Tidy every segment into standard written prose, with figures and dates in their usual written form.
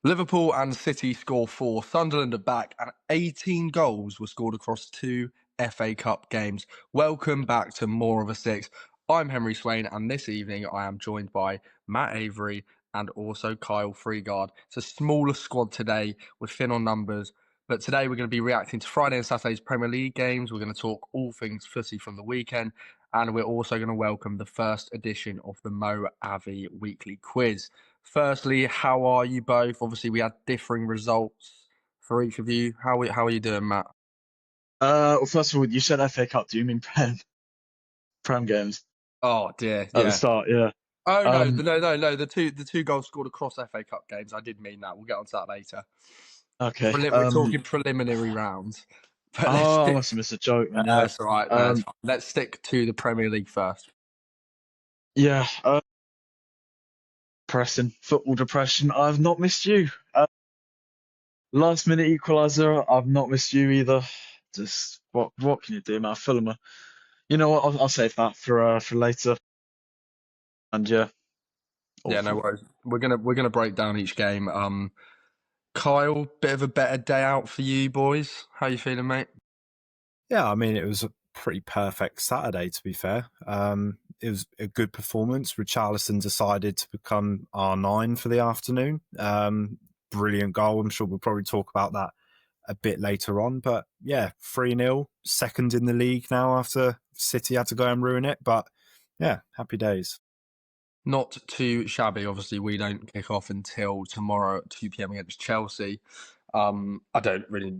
Liverpool and City score 4. Sunderland are back, and 18 goals were scored across 2 FA Cup games. Welcome back to More of a Six. I'm Henry Swain, and this evening I am joined by Matt Avery and also Kyle Freegard. It's a smaller squad today with thin on numbers, but today we're going to be reacting to Friday and Saturday's Premier League games. We're going to talk all things footy from the weekend, and we're also going to welcome the first edition of the Mo Avi Weekly Quiz. Firstly, how are you both? Obviously, we had differing results for each of you. How are you doing, Matt? Well, first of all, you said FA Cup. Do you mean Prem games Oh dear, at the yeah. start? Yeah. Oh no, Um. no. The two goals scored across FA Cup games. I did mean that. We'll get onto that later. Okay. We're talking preliminary rounds, but let's Oh, I stick. must have missed a joke, man. Yeah. That's all right. No, it's Um. fine. Let's stick to the Premier League first. Yeah. Pressing football depression. I've not missed you. Last minute equaliser. I've not missed you either. Just what can you do, man? Fulham. You know what? I'll save that for later. And yeah, Yeah, no awful. worries. We're gonna break down each game. Kyle, bit of a better day out for you boys. How you feeling, mate? Yeah, I mean, it was a pretty perfect Saturday, to be fair. It was a good performance. Richarlison decided to become R9 for the afternoon. Brilliant goal. I'm sure we'll probably talk about that a bit later on. But yeah, 3-0, second in the league now after City had to go and ruin it. But yeah, happy days. Not too shabby. Obviously, we don't kick off until tomorrow at 2 p.m. against Chelsea. I don't really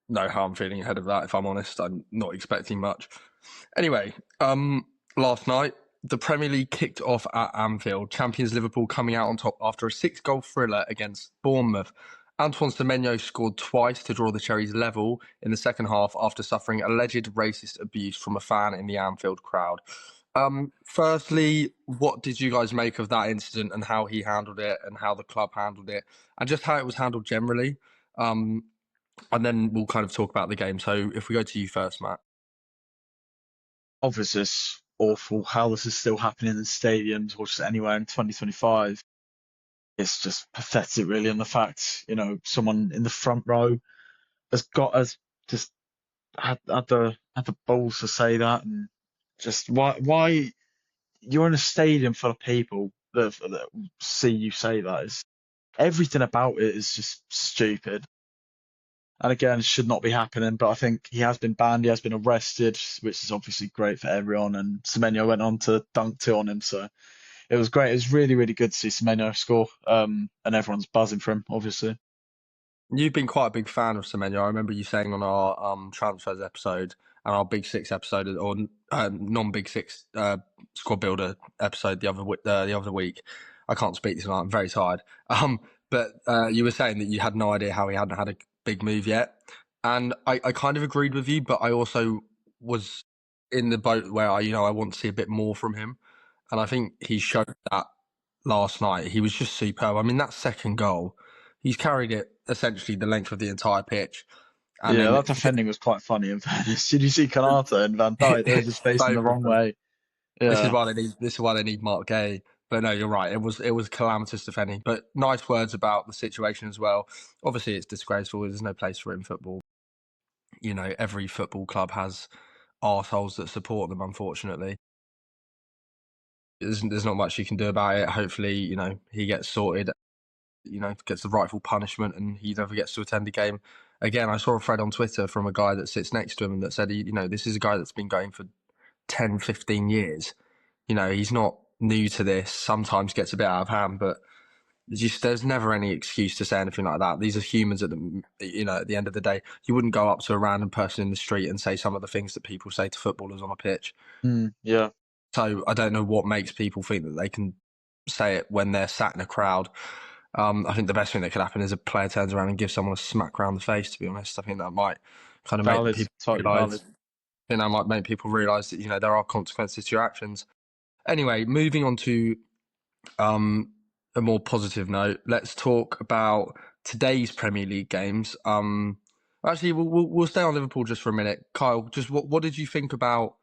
know how I'm feeling ahead of that, if I'm honest. I'm not expecting much. Anyway, last night, the Premier League kicked off at Anfield. Champions Liverpool coming out on top after a 6-goal thriller against Bournemouth. Antoine Semenyo scored twice to draw the Cherries level in the second half after suffering alleged racist abuse from a fan in the Anfield crowd. Firstly, what did you guys make of that incident and how he handled it and how the club handled it and just how it was handled generally? Um, and then we'll kind of talk about the game. So if we go to you first, Matt. Obviously, it's awful how this is still happening in stadiums or just anywhere in 2025. It's just pathetic, really, and the fact, someone in the front row has just had the balls to say that, and just why you're in a stadium full of people that see you say that. Is everything about it is just stupid, and again, it should not be happening. But I think he has been banned, he has been arrested, which is obviously great for everyone. And Semenyo went on to dunk two on him, so it was great. It was really, really good to see Semenyo score, and everyone's buzzing for him, obviously. You've been quite a big fan of Semenyo. I remember you saying on our transfers episode and our Big Six episode, or non-Big Six squad builder episode the other week. I can't speak this night. I'm very tired. But you were saying that you had no idea how he hadn't had a big move yet, and I kind of agreed with you. But I also was in the boat where I want to see a bit more from him, and I think he showed that last night. He was just superb. I mean, that second goal, he's carried it essentially the length of the entire pitch. And Yeah, then that defending was quite funny. In fairness, did you see Kanata and Van Dijk? They were just facing so the wrong brutal. way. This is Yeah. why they need Mark Gay. But no, you're right. It was calamitous defending. But nice words about the situation as well. Obviously, it's disgraceful. There's no place for it in football. Every football club has arseholes that support them. Unfortunately, there's not much you can do about it. Hopefully, he gets sorted. Gets the rightful punishment and he never gets to attend a game again. I saw a thread on Twitter from a guy that sits next to him that said, this is a guy that's been going for 10, 15 years. He's not new to this, sometimes gets a bit out of hand, but there's never any excuse to say anything like that. These are humans at the end of the day. You wouldn't go up to a random person in the street and say some of the things that people say to footballers on a pitch. Yeah. So I don't know what makes people think that they can say it when they're sat in a crowd. I think the best thing that could happen is a player turns around and gives someone a smack around the face. To be honest, I think that might kind of make Valid. people Totally realise. valid. I think that might make people realise that there are consequences to your actions. Anyway, moving on to a more positive note, let's talk about today's Premier League games. Actually, we'll stay on Liverpool just for a minute. Kyle, just what did you think about?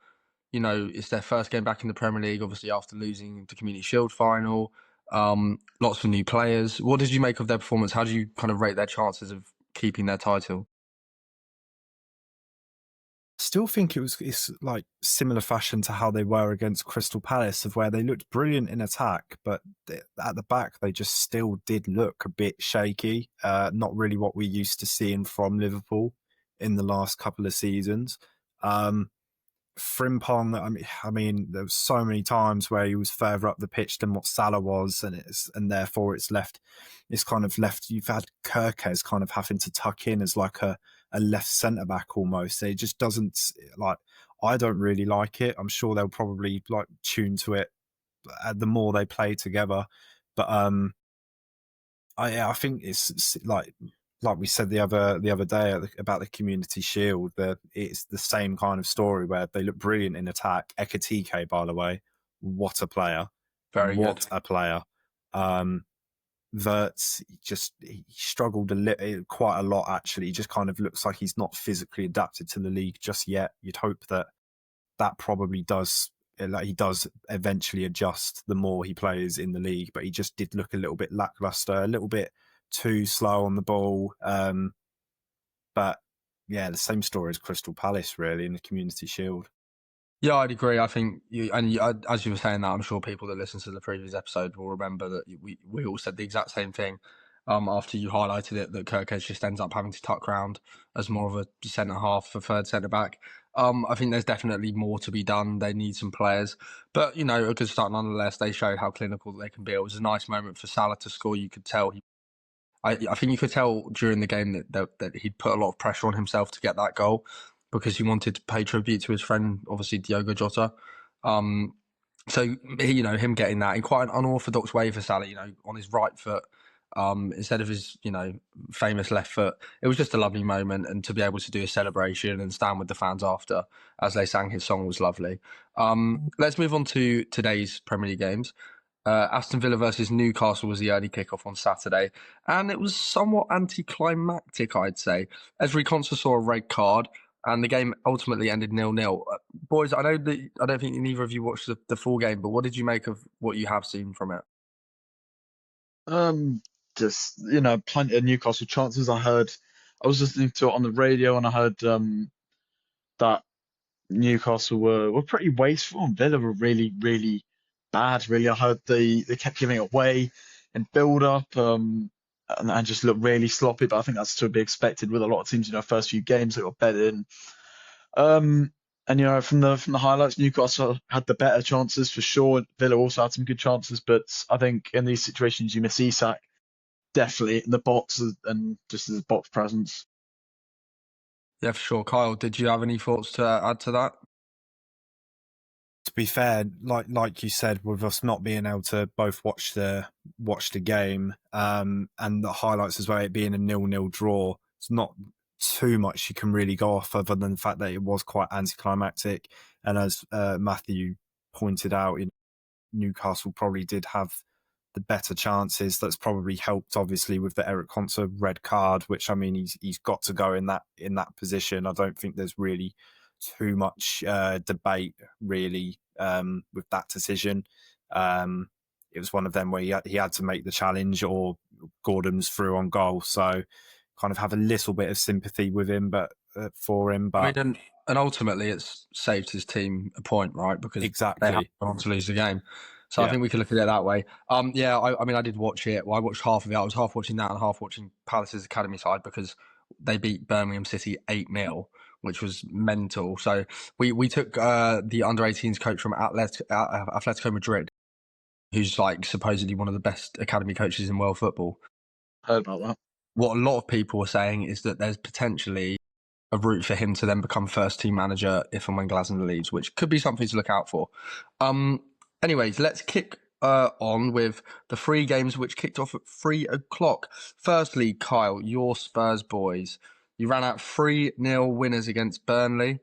It's their first game back in the Premier League, obviously after losing the Community Shield final. Lots of new players. What did you make of their performance? How do you kind of rate their chances of keeping their title? Still think it's like similar fashion to how they were against Crystal Palace, of where they looked brilliant in attack, but at the back they just still did look a bit shaky. Not really what we used to seeing from Liverpool in the last couple of seasons. Frimpong, I mean, there was so many times where he was further up the pitch than what Salah was, and therefore it's kind of left. You've had Kirkes kind of having to tuck in as like a left centre back almost. It just doesn't like. I don't really like it. I'm sure they'll probably like tune to it the more they play together, but I think it's like we said the other day about the Community Shield, it's the same kind of story where they look brilliant in attack. Ekatike, by the way, what a player. Very what good. a player. Verts, he struggled quite a lot, actually. He just kind of looks like he's not physically adapted to the league just yet. You'd hope that probably does, like he does eventually adjust the more he plays in the league, but he just did look a little bit lackluster, a little bit too slow on the ball. But yeah, the same story as Crystal Palace, really, in the Community Shield. Yeah, I'd agree. I think as you were saying that, I'm sure people that listen to the previous episode will remember that we all said the exact same thing. After you highlighted it, that Kirkes just ends up having to tuck round as more of a centre half for third centre back. I think there's definitely more to be done. They need some players, but a good start nonetheless. They showed how clinical they can be. It was a nice moment for Salah to score. You could tell I think you could tell during the game that he'd put a lot of pressure on himself to get that goal because he wanted to pay tribute to his friend, obviously Diogo Jota. So him getting that in quite an unorthodox way for Salah, on his right foot instead of his famous left foot. It was just a lovely moment, and to be able to do a celebration and stand with the fans after as they sang his song was lovely. Let's move on to today's Premier League games. Aston Villa versus Newcastle was the early kickoff on Saturday, and it was somewhat anticlimactic, I'd say. Ezri Konsa saw a red card, and the game ultimately ended 0-0. Boys, I know that I don't think neither of you watched the full game, but what did you make of what you have seen from it? Just plenty of Newcastle chances. I was listening to it on the radio, and I heard that Newcastle were pretty wasteful, and Villa were really, really bad. Really, I heard they kept giving it away in build up, and just looked really sloppy. But I think that's to be expected with a lot of teams. First few games they got better in. And from the highlights, Newcastle had the better chances for sure. Villa also had some good chances, but I think in these situations you miss Isak definitely in the box and just his box presence. Yeah, for sure. Kyle, did you have any thoughts to add to that? To be fair, like you said, with us not being able to both watch the game, and the highlights as well, it being a 0-0 draw, it's not too much you can really go off other than the fact that it was quite anticlimactic. And as Matthew pointed out, Newcastle probably did have the better chances. That's probably helped, obviously, with the Eric Konsa red card, which, I mean, he's got to go in that position. I don't think there's really too much debate, really, with that decision. It was one of them where he had to make the challenge, or Gordon's through on goal. So, kind of have a little bit of sympathy with him, but for him. But I mean, and ultimately, it's saved his team a point, right? Because they have exactly, gone on to lose the game. So I yeah. think we could look at it that way. I mean, I did watch it. Well, I watched half of it. I was half watching that and half watching Palace's academy side because they beat Birmingham City 8-0, which was mental. So we took the under-18s coach from Atletico Madrid, who's like supposedly one of the best academy coaches in world football. Heard about that. What a lot of people are saying is that there's potentially a route for him to then become first team manager if and when Glasner leaves, which could be something to look out for. Anyways, let's kick on with the three games which kicked off at 3 o'clock. Firstly, Kyle, your Spurs boys. You ran out 3-0 winners against Burnley.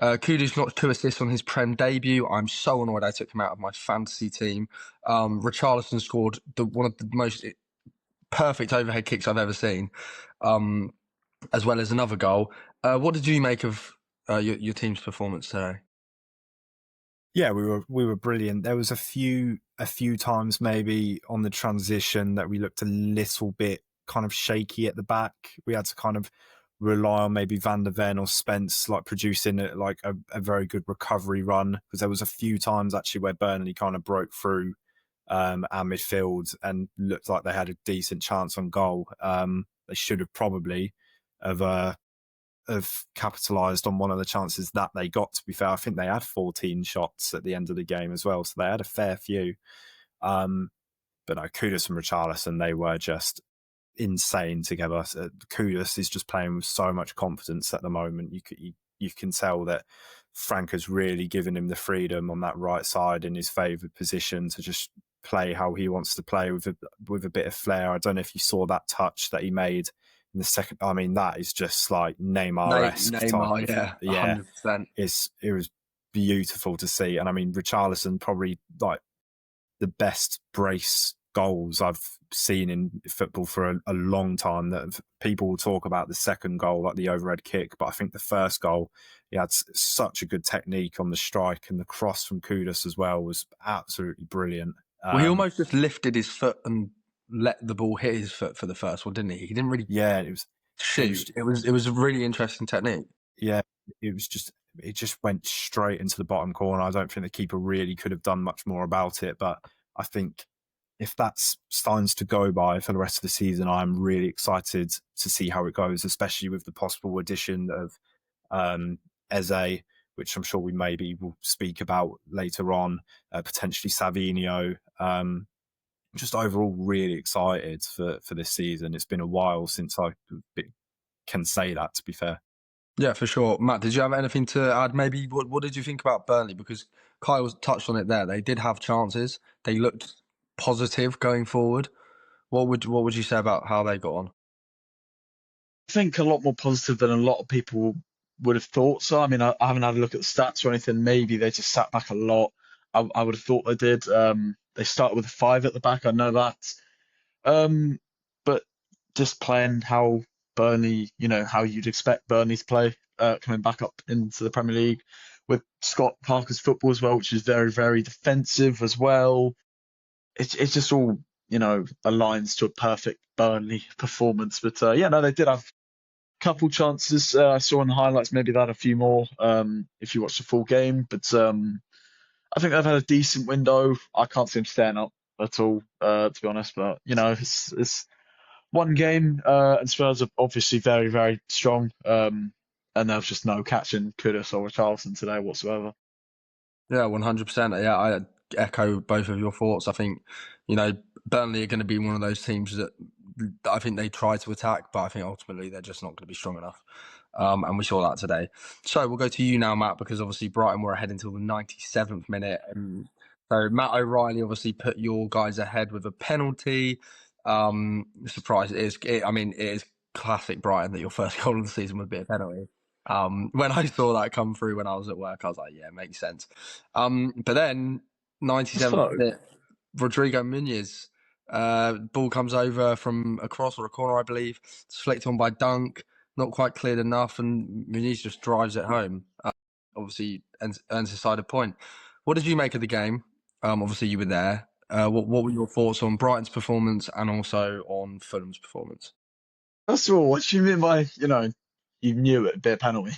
Kudus notched 2 assists on his Prem debut. I'm so annoyed I took him out of my fantasy team. Richarlison scored one of the most perfect overhead kicks I've ever seen, as well as another goal. What did you make of your team's performance today? Yeah, we were brilliant. There was a few times maybe on the transition that we looked a little bit kind of shaky at the back. We had to kind of rely on maybe Van der Ven or Spence like producing a very good recovery run, because there was a few times actually where Burnley kind of broke through our midfield and looked like they had a decent chance on goal. They should have probably have capitalised on one of the chances that they got, to be fair. I think they had 14 shots at the end of the game as well, so they had a fair few. But no, Kudus and Richarlison, they were just insane together. Kudus is just playing with so much confidence at the moment. You can tell that Frank has really given him the freedom on that right side in his favoured position to just play how he wants to play with a bit of flair. I don't know if you saw that touch that he made in the second. I mean, that is just like Neymar-esque Neymar, type of, yeah, 100%. It was beautiful to see. And I mean, Richarlison, probably like the best brace goals I've seen in football for a long time. That people will talk about the second goal, like the overhead kick, but I think the first goal, he had such a good technique on the strike, and the cross from Kudus as well was absolutely brilliant. Well, he almost just lifted his foot and let the ball hit his foot for the first one, didn't he? He didn't really shoot. It was a really interesting technique. Yeah, it just went straight into the bottom corner. I don't think the keeper really could have done much more about it, but I think if that's signs to go by for the rest of the season, I'm really excited to see how it goes, especially with the possible addition of Eze, which I'm sure we maybe will speak about later on, potentially Savinho. Just overall really excited for this season. It's been a while since I can say that, to be fair. Yeah, for sure. Matt, did you have anything to add? Maybe what did you think about Burnley? Because Kyle touched on it there. They did have chances. They looked positive going forward. What would you say about how they got on? I think a lot more positive than a lot of people would have thought. So, I mean, I haven't had a look at the stats or anything. Maybe they just sat back a lot. I would have thought they did. They started with a 5 at the back. I know that. But just playing how Burnley, how you'd expect Burnley to play, coming back up into the Premier League with Scott Parker's football as well, which is very, very defensive as well. It's just all, aligns to a perfect Burnley performance. But no, they did have a couple chances. I saw in the highlights, maybe they had a few more if you watch the full game. But I think they've had a decent window. I can't see them staying up at all, to be honest. But, it's one game, and Spurs are obviously very, very strong. And there was just no catching Kudus or Richarlison today whatsoever. Yeah, 100%. Yeah, I echo both of your thoughts. I think, Burnley are going to be one of those teams that I think they try to attack, but I think ultimately they're just not going to be strong enough. And we saw that today. So we'll go to you now, Matt, because obviously Brighton were ahead until the 97th minute. And so Matt O'Reilly obviously put your guys ahead with a penalty. Surprise! It is classic Brighton that your first goal of the season would be a penalty. When I saw that come through when I was at work, I was like, yeah, it makes sense. But then 97th minute, Rodrigo Muniz, ball comes over from a cross or a corner, I believe. It's flicked on by Dunk, not quite cleared enough, and Muniz just drives it home. Obviously, earns a side of point. What did you make of the game? Obviously, you were there. What were your thoughts on Brighton's performance and also on Fulham's performance? First of all, what do you mean by, you knew it'd be a penalty?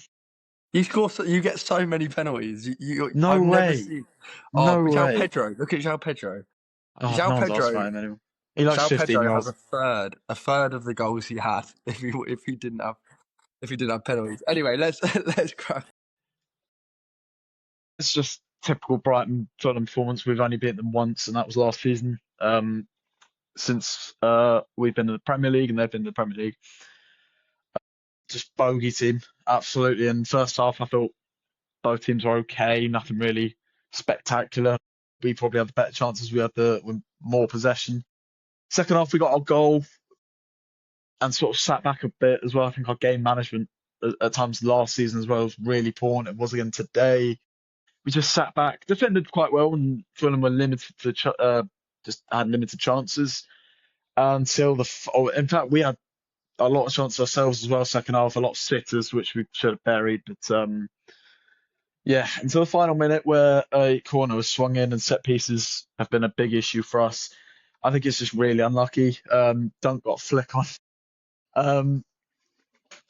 You get so many penalties. No I've never way. seen. No João way. Pedro. Look at João Pedro. Oh, João no one's asked Pedro. about him anymore. He likes João 15 Pedro year has olds. a third of the goals he had if he didn't have penalties. Anyway, let's crack. It's just typical Brighton Fulham performance. We've only beaten them once, and that was last season. Since we've been in the Premier League and they've been in the Premier League, just bogey team, absolutely. And first half, I thought both teams were okay, nothing really spectacular. We probably had the better chances. We had with more possession. Second half, we got our goal and sort of sat back a bit as well. I think our game management at times last season as well was really poor, and it was again today. We just sat back, defended quite well, and Fulham were limited just had limited chances until in fact, we had a lot of chances ourselves as well. Second half, a lot of sitters which we should have buried, but Yeah, until the final minute where a corner was swung in and set pieces have been a big issue for us. I think it's just really unlucky. Dunk got a flick on. Um,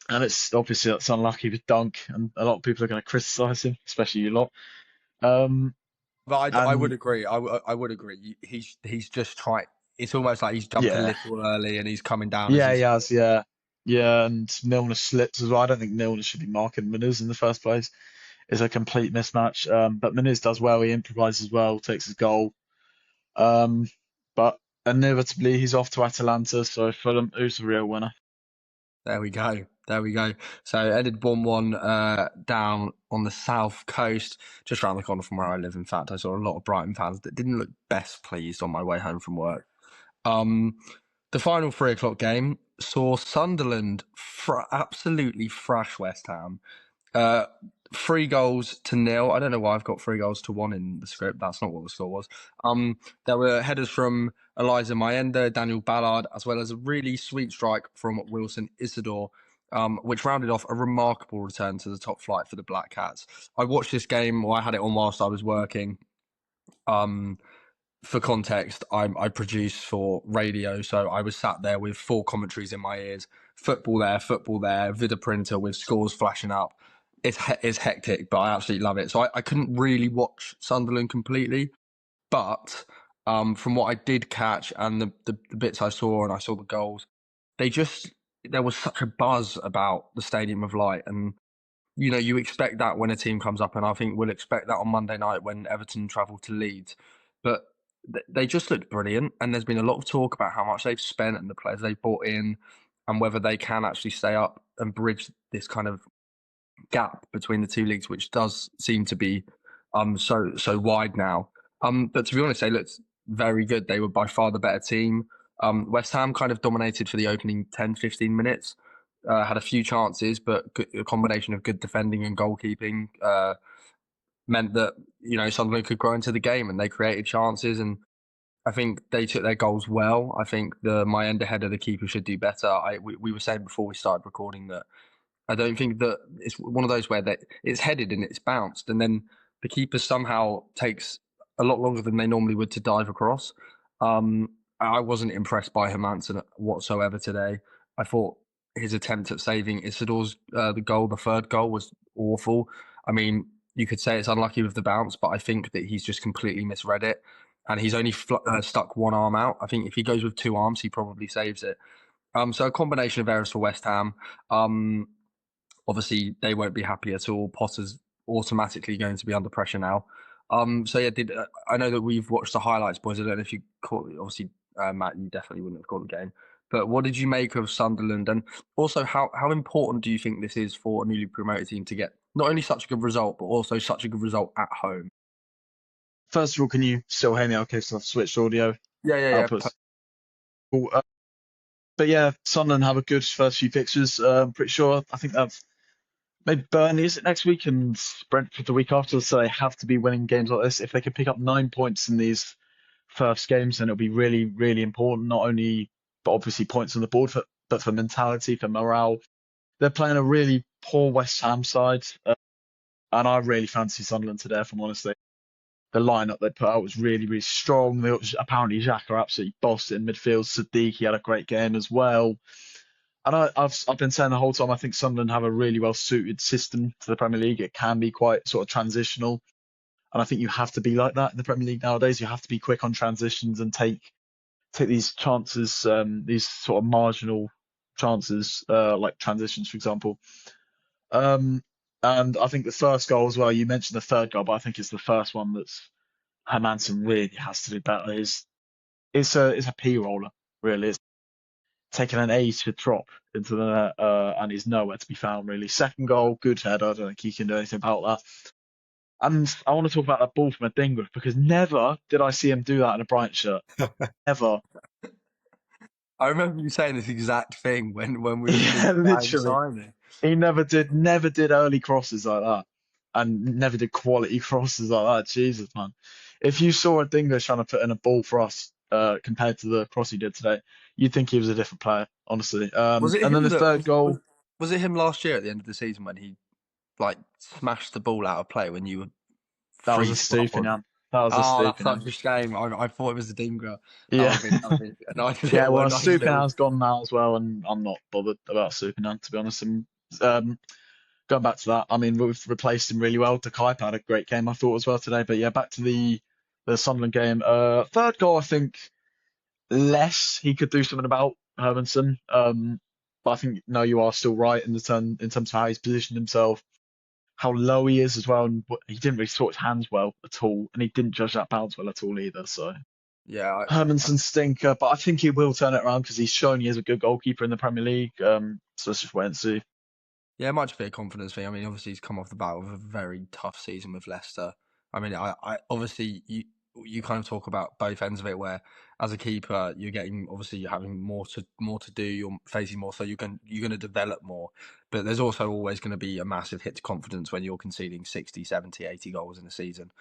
and it's obviously that's unlucky with Dunk, and a lot of people are going to criticise him, especially you lot. Um, But I would and agree. I would agree. He's just trying. It's almost like he's jumped a yeah, little early and he's coming down as yeah, he he's. has, yeah, yeah, and Milner slips as well. I don't think Milner should be marking Muniz in the first place. It's a complete mismatch. But Muniz does well. He improvises well, takes his goal. Um, but inevitably he's off to Atalanta. So Fulham, who's the real winner? There we go. There we go. So it ended 1-1 down on the south coast, just around the corner from where I live. In fact, I saw a lot of Brighton fans that didn't look best pleased on my way home from work. Um, the final 3 o'clock game saw Sunderland absolutely thrash West Ham. 3 goals to 0. I don't know why I've got 3 goals to 1 in the script. That's not what the score was. There were headers from Eliza Mayenda, Daniel Ballard, as well as a really sweet strike from Wilson Isidore, which rounded off a remarkable return to the top flight for the Black Cats. I watched this game, or I had it on whilst I was working. For context, I produce for radio, so I was sat there with 4 commentaries in my ears, football there, video printer with scores flashing up. It's hectic, but I absolutely love it. So I couldn't really watch Sunderland completely, but from what I did catch and the bits I saw and I saw the goals, there was such a buzz about the Stadium of Light, and you expect that when a team comes up, and I think we'll expect that on Monday night when Everton travel to Leeds. But they just looked brilliant, and there's been a lot of talk about how much they've spent and the players they've brought in, and whether they can actually stay up and bridge this kind of gap between the 2 leagues, which does seem to be so wide now. But to be honest, they looked very good. They were by far the better team. West Ham kind of dominated for the opening 10, 15 minutes. Had a few chances, but a combination of good defending and goalkeeping meant that Sunderland could grow into the game, and they created chances. And I think they took their goals well. I think my end ahead of the keeper should do better. We were saying before we started recording that I don't think that it's one of those where it's headed and it's bounced, and then the keeper somehow takes a lot longer than they normally would to dive across. I wasn't impressed by Hermansen whatsoever today. I thought his attempt at saving Isidore's the 3rd goal, was awful. I mean, you could say it's unlucky with the bounce, but I think that he's just completely misread it, and he's only stuck one arm out. I think if he goes with 2 arms, he probably saves it. So a combination of errors for West Ham. Obviously, they won't be happy at all. Potter's automatically going to be under pressure now. So yeah, I know that we've watched the highlights, boys. I don't know if you caught. Obviously, Matt, you definitely wouldn't have caught the game. But what did you make of Sunderland, and also how important do you think this is for a newly promoted team to get not only such a good result, but also such a good result at home? First of all, can you still hear me? Okay, so I've switched audio Yeah. outputs. Cool. But yeah, Sunderland have a good first few fixtures. Pretty sure. I think they've maybe Burnley is it next week and Brentford the week after. So they have to be winning games like this. If they can pick up 9 points in these first games, then it'll be really, really important. Not only, but obviously points on the board, but for mentality, for morale. They're playing a really poor West Ham side, and I really fancy Sunderland today. If I'm honest, the lineup they put out was really, really strong. Apparently, Xhaka absolutely bossed it in midfield. Sadiq, had a great game as well. And I've been saying the whole time, I think Sunderland have a really well suited system to the Premier League. It can be quite sort of transitional. And I think you have to be like that in the Premier League nowadays. You have to be quick on transitions and take these chances, these sort of marginal chances, like transitions, for example. And I think the first goal as well, you mentioned the 3rd goal, but I think it's the first one that's Hermansen really has to do better. It's a P roller, really. It's taking an A to drop into the net, and he's nowhere to be found, really. Second goal, good header. I don't think he can do anything about that. And I want to talk about that ball from Adingra because never did I see him do that in a Brighton shirt. Ever. I remember you saying this exact thing when we were Yeah, planning literally. signing. He never did early crosses like that. And never did quality crosses like that. Jesus, man. If you saw Adingra trying to put in a ball for us, compared to the cross he did today, you'd think he was a different player, honestly. Was it And then him the that third goal, was it him last year at the end of the season when he like smashed the ball out of play when you were That was a 3-2 up Stupinian. on. That was a Oh, that's Stupinian. such a shame. I thought it was the Dingra. Yeah. That would be a nice Yeah, little, well, a nice little. Stupinian's gone now as well, and I'm not bothered about Stupinian, to be honest. And going back to that, I mean, we've replaced him really well. Dekaipa had a great game, I thought, as well today. But yeah, back to the Sunderland game. Third goal, I think less he could do something about Hermanson. But I think no, you are still right in terms of how he's positioned himself, how low he is as well, and he didn't really sort his hands well at all, and he didn't judge that bounce well at all either. So Yeah, Hermanson stinker, but I think he will turn it around because he's shown he is a good goalkeeper in the Premier League. So let's just wait and see. yeah, it might just be a confidence thing. I mean, obviously he's come off the bat with a very tough season with Leicester. I mean, I obviously you kind of talk about both ends of it, where as a keeper you're having more to do, you're facing more, so you're going to develop more. But there's also always going to be a massive hit to confidence when you're conceding 60, 70, 80 goals in a season.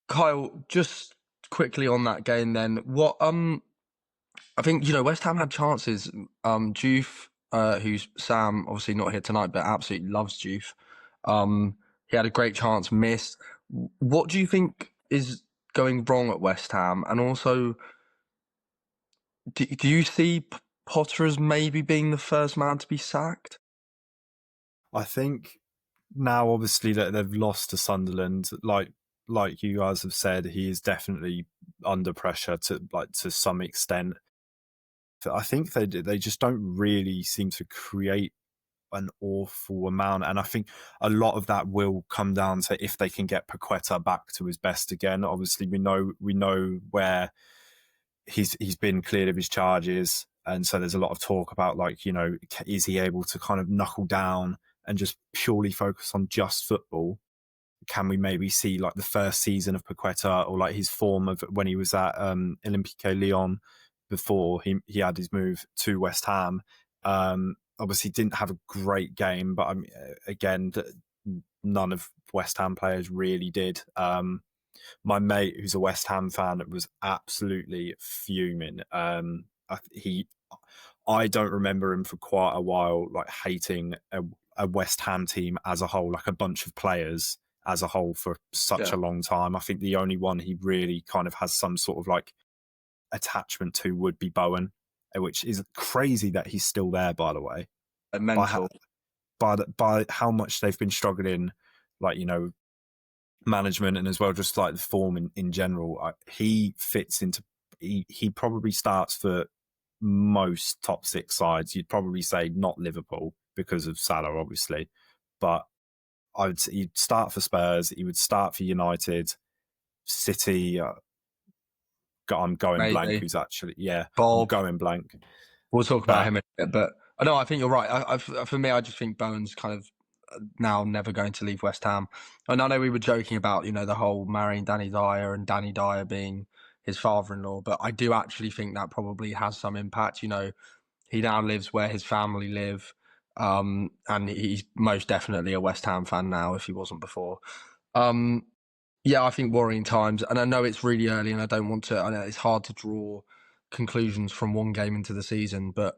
Kyle, just quickly on that game, then what I think, West Ham had chances. Juve, who's Sam, obviously not here tonight, but absolutely loves Juve. He had a great chance missed. What do you think is going wrong at West Ham? And also, do you see Potter as maybe being the first man to be sacked? I think now, obviously, that they've lost to Sunderland, like you guys have said, he is definitely under pressure to some extent. I think they just don't really seem to create an awful amount, and I think a lot of that will come down to if they can get Paqueta back to his best again. Obviously, we know where he's been cleared of his charges, and so there's a lot of talk about, like, is he able to kind of knuckle down and just purely focus on just football? Can we maybe see like the first season of Paqueta, or like his form of when he was at Olympique Lyon before he had his move to West Ham? Obviously didn't have a great game, but again, none of West Ham players really did. My mate, who's a West Ham fan, was absolutely fuming. I don't remember him for quite a while, like hating a West Ham team as a whole, like a bunch of players as a whole, for such a long time. I think the only one he really kind of has some sort of like attachment to would be Bowen, which is crazy that he's still there, by the way. Mental. By how much they've been struggling, like, management, and as well just like the form in general. He fits into, he probably starts for most top six sides. You'd probably say not Liverpool because of Salah, obviously, but he'd start for Spurs, he would start for United, City. I'm going Maybe. blank. Who's actually Bob. I'm going blank. We'll talk about him in a bit, but no, I think you're right. For me, I just think Bowen's kind of now never going to leave West Ham. And I know we were joking about, the whole marrying Danny Dyer and Danny Dyer being his father-in-law, but I do actually think that probably has some impact. He now lives where his family live, and he's most definitely a West Ham fan now, if he wasn't before. Yeah, I think worrying times, and I know it's really early, and I know it's hard to draw conclusions from one game into the season, but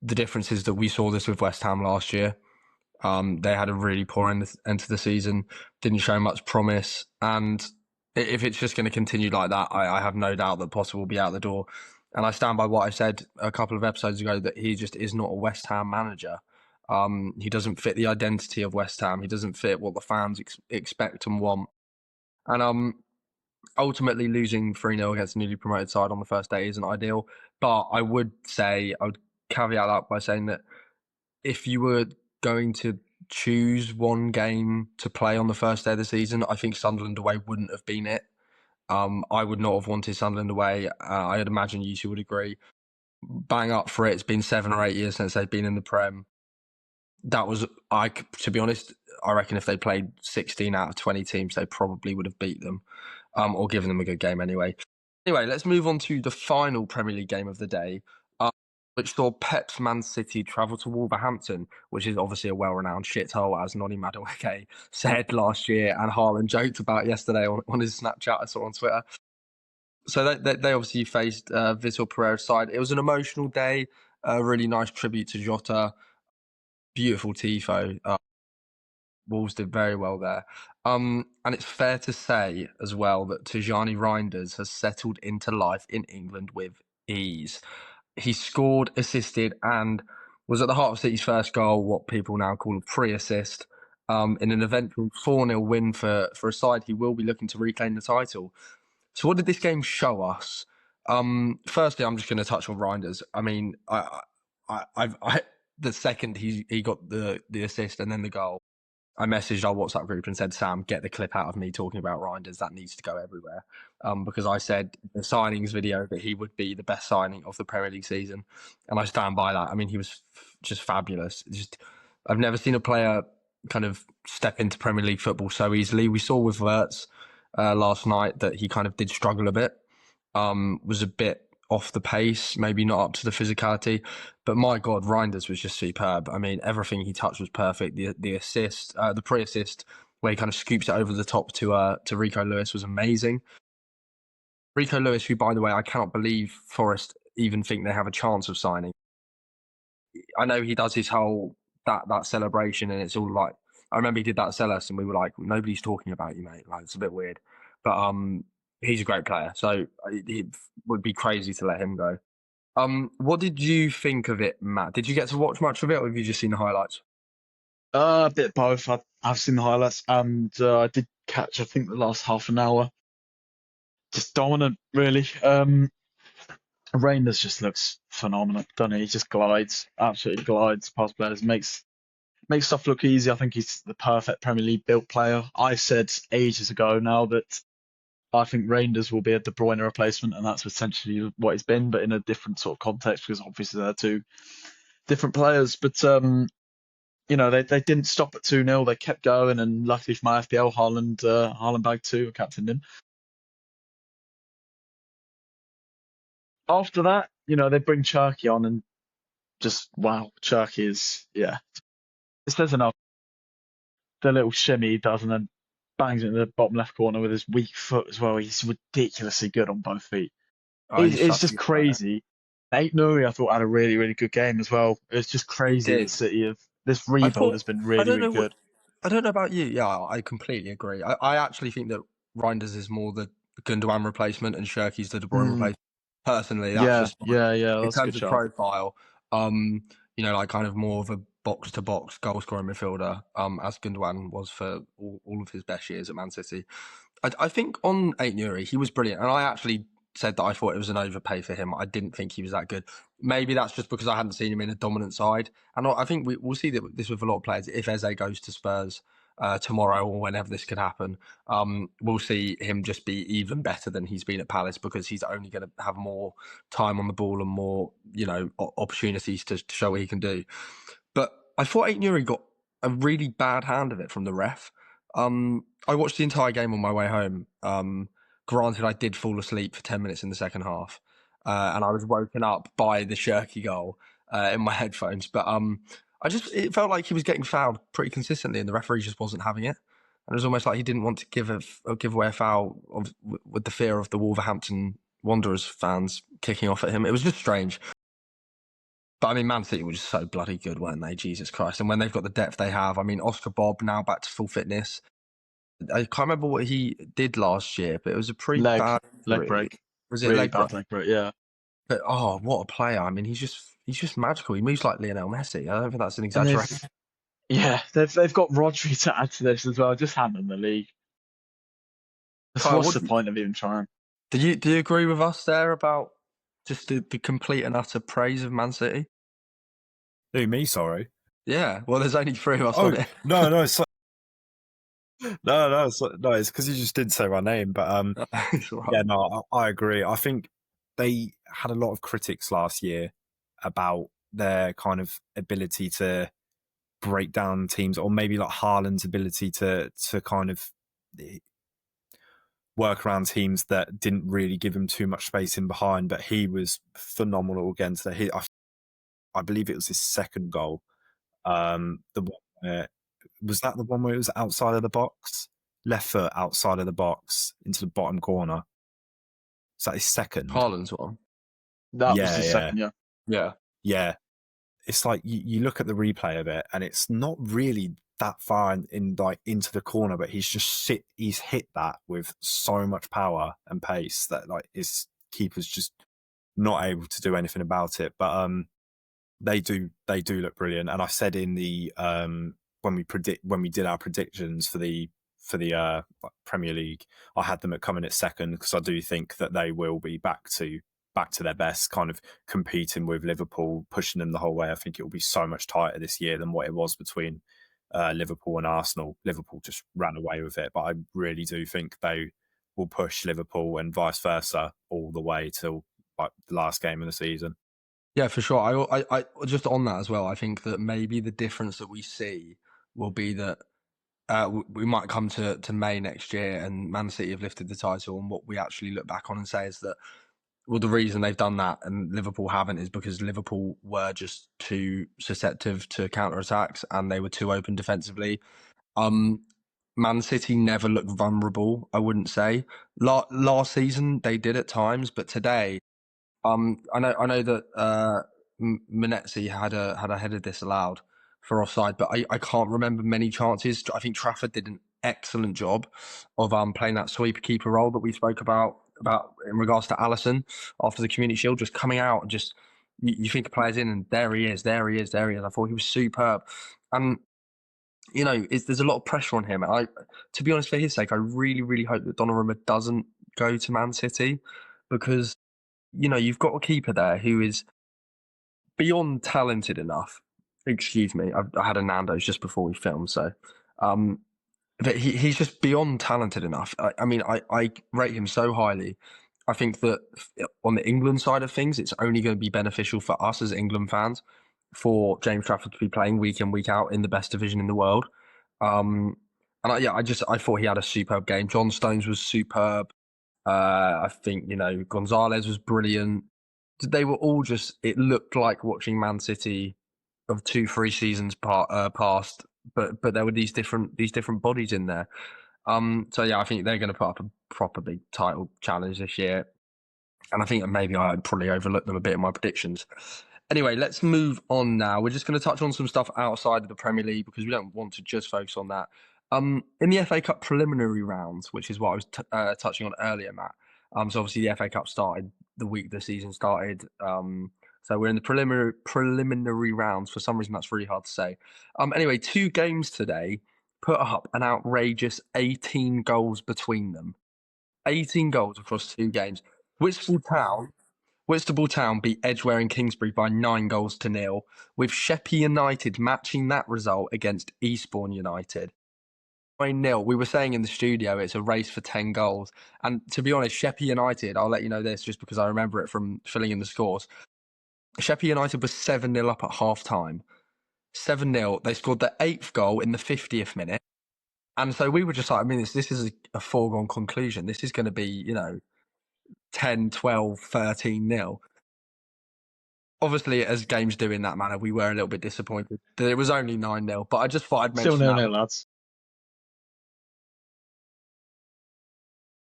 the difference is that we saw this with West Ham last year. They had a really poor end to the season, didn't show much promise, and if it's just going to continue like that, I have no doubt that Potter will be out the door. And I stand by what I said a couple of episodes ago, that he just is not a West Ham manager. He doesn't fit the identity of West Ham. He doesn't fit what the fans expect and want. And ultimately, losing 3-0 against a newly promoted side on the first day isn't ideal. But I would caveat that by saying that if you were going to choose one game to play on the first day of the season, I think Sunderland away wouldn't have been it. I would not have wanted Sunderland away. I'd imagine you two would agree. Bang up for it. It's been 7 or 8 years since they've been in the Prem. To be honest, I reckon if they played 16 out of 20 teams, they probably would have beat them, or given them a good game anyway. Anyway, let's move on to the final Premier League game of the day, which saw Pep's Man City travel to Wolverhampton, which is obviously a well-renowned shithole, as Noni Madueke said last year, and Haaland joked about yesterday on his Snapchat, I saw on Twitter. So they obviously faced Vitor Pereira's side. It was an emotional day, a really nice tribute to Jota, beautiful tifo. Wolves did very well there. And it's fair to say as well that Tijani Reinders has settled into life in England with ease. He scored, assisted, and was at the heart of City's first goal, what people now call a pre-assist, in an eventual 4-0 win for a side who will be looking to reclaim the title. So what did this game show us? Firstly, I'm just going to touch on Reinders. I mean, the second he got the assist and then the goal, I messaged our WhatsApp group and said, Sam, get the clip out of me talking about Reinders. That needs to go everywhere. Because I said the signings video that he would be the best signing of the Premier League season. And I stand by that. I mean, he was just fabulous. I've never seen a player kind of step into Premier League football so easily. We saw with Wirtz last night that he kind of did struggle a bit, was a bit off the pace, maybe not up to the physicality. But my God, Reinders was just superb. I mean, everything he touched was perfect. The assist, the pre-assist, where he kind of scoops it over the top to Rico Lewis was amazing. Rico Lewis, who, by the way, I cannot believe Forest even think they have a chance of signing. I know he does his whole that celebration, and it's all like, I remember he did that at Selhurst, and we were like, nobody's talking about you, mate. Like, it's a bit weird. But he's a great player, so it would be crazy to let him go. What did you think of it, Matt? Did you get to watch much of it, or have you just seen the highlights? A bit of both. I've seen the highlights, and I did catch, I think, the last half an hour. Just dominant, really. Reinders just looks phenomenal, doesn't he? He just glides, absolutely glides past players, makes stuff look easy. I think he's the perfect Premier League built player. I said ages ago now that I think Reinders will be a De Bruyne replacement, and that's essentially what he's been, but in a different sort of context, because obviously they're two different players. But they didn't stop at 2-0. They kept going, and luckily for my FPL, Haaland bagged two, captained him. After that, they bring Cherky on, and just wow, Cherky is, yeah, it says enough. The little shimmy he does, and then bangs it in the bottom left corner with his weak foot as well. He's ridiculously good on both feet. It's just crazy. Ait Nouri, I thought, had a really, really good game as well. It's just crazy that City have this rebuild has been really, really good. I don't know about you. Yeah, I completely agree. I actually think that Reinders is more the Gundogan replacement and Shirky's the De Bruyne replacement. Personally, that's yeah. In That's terms of profile, like kind of more of a box-to-box goal-scoring midfielder, as Gundogan was for all of his best years at Man City. I think on Ait Nouri, he was brilliant, and I actually said that I thought it was an overpay for him. I didn't think he was that good. Maybe that's just because I hadn't seen him in a dominant side. And I think we'll see this with a lot of players. If Eze goes to Spurs tomorrow or whenever this could happen, we'll see him just be even better than he's been at Palace, because he's only going to have more time on the ball and more, opportunities to show what he can do. But I thought Ait Nouri got a really bad hand of it from the ref. I watched the entire game on my way home. Granted, I did fall asleep for 10 minutes in the second half, and I was woken up by the Shirky goal in my headphones. But it felt like he was getting fouled pretty consistently, and the referee just wasn't having it. And it was almost like he didn't want to give away a foul with the fear of the Wolverhampton Wanderers fans kicking off at him. It was just strange. But I mean, Man City were just so bloody good, weren't they? Jesus Christ. And when they've got the depth they have, I mean, Oscar Bob now back to full fitness. I can't remember what he did last year, but it was a pretty bad leg break. Was it really bad leg break? Yeah. But what a player! I mean, he's just magical. He moves like Lionel Messi. I don't think that's an exaggeration. Yeah, they've got Rodri to add to this as well. Just hand them the league. Kyle, what's the point of even trying? Do you agree with us there about just the complete and utter praise of Man City? Who, me? Sorry. Yeah. Well, there's only three of us on it. No. No, it's because you just didn't say my name. But right. Yeah, no, I agree. I think they had a lot of critics last year about their kind of ability to break down teams, or maybe like Haaland's ability to kind of work around teams that didn't really give him too much space in behind. But he was phenomenal again today. I believe it was his second goal. The one was that the one where it was outside of the box, left foot outside of the box into the bottom corner. Is that his second? Haaland's one. That was his second, yeah. It's like you look at the replay of it, and it's not really that far into the corner, but he's hit that with so much power and pace that like his keeper's just not able to do anything about it. But they do look brilliant. And I said in the when we did our predictions for the Premier League, I had them at coming at second, because I do think that they will be back to their best, kind of competing with Liverpool, pushing them the whole way. I think it will be so much tighter this year than what it was between Liverpool and Arsenal. Liverpool just ran away with it, but I really do think they will push Liverpool and vice versa all the way till like the last game of the season. Yeah, for sure. I just on that as well. I think that maybe the difference that we see will be that we might come to May next year, and Man City have lifted the title, and what we actually look back on and say is that, well, the reason they've done that and Liverpool haven't is because Liverpool were just too susceptible to counter-attacks and they were too open defensively. Man City never looked vulnerable, I wouldn't say. Last season they did at times, but today, I know that Menezes had a header disallowed for offside, but I can't remember many chances. I think Trafford did an excellent job of playing that sweeper keeper role that we spoke about in regards to Alisson after the Community Shield, just coming out and just you think the player's in, and there he is. I thought he was superb, and you know there's a lot of pressure on him. To be honest, for his sake, I really hope that Donnarumma doesn't go to Man City, because you know you've got a keeper there who is beyond talented enough. Excuse me, I had a Nando's just before we filmed, so but he's just beyond talented enough. I mean, I rate him so highly. I think that on the England side of things, it's only going to be beneficial for us as England fans for James Trafford to be playing week in, week out in the best division in the world. And I thought he had a superb game. John Stones was superb. I think, you know, Gonzalez was brilliant. They were all just, it looked like watching Man City of 2-3 seasons past, but there were these different bodies in there. So yeah, I think they're going to put up a proper big title challenge this year, and I think maybe I probably overlooked them a bit in my predictions. Anyway, let's move on now. We're just going to touch on some stuff outside of the Premier League because we don't want to just focus on that. In the FA Cup preliminary rounds, which is what I was touching on earlier, Matt. So obviously the FA Cup started the week the season started. So we're in the preliminary rounds. For some reason, that's really hard to say. Anyway, 2 games today put up an outrageous 18 goals between them. 18 goals across 2 games. Whitstable Town beat Edgware and Kingsbury by 9-0, with Sheppey United matching that result against Eastbourne United. 9-0. We were saying in the studio it's a race for 10 goals. And to be honest, Sheppey United, I'll let you know this just because I remember it from filling in the scores. Sheppey United was 7-0 up at half-time. 7-0. They scored the 8th goal in the 50th minute. And so we were just like, I mean, this is a foregone conclusion. This is going to be, you know, 10, 12, 13-0. Obviously, as games do in that manner, we were a little bit disappointed that it was only 9-0. But I just thought I'd mention Still 0-0, lads.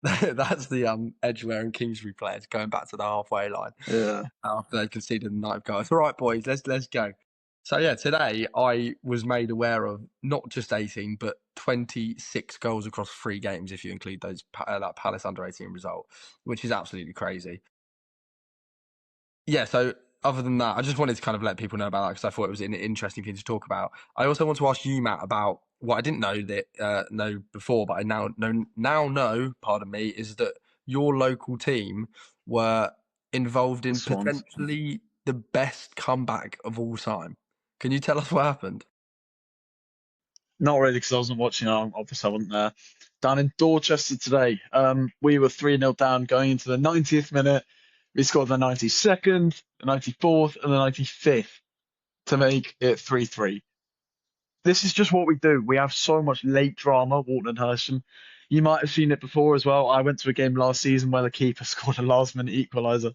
That's the Edgware and Kingsbury players going back to the halfway line. Yeah. After they conceded the 9th goal. All right, boys, let's go. So yeah, today I was made aware of not just 18, but 26 goals across 3 games if you include those that Palace under-18 result, which is absolutely crazy. Yeah, so other than that, I just wanted to kind of let people know about that because I thought it was an interesting thing to talk about. I also want to ask you, Matt, about what I didn't know before, but I now know, pardon me, is that your local team were involved in Swans. potentially the best comeback of all time. Can you tell us what happened? Not really, because I wasn't watching. Obviously, I wasn't there. Down in Dorchester today, we were 3-0 down going into the 90th minute. We scored the 92nd, the 94th, and the 95th to make it 3-3. This is just what we do. We have so much late drama, Walton and Hersham. You might have seen it before as well. I went to a game last season where the keeper scored a last-minute equaliser.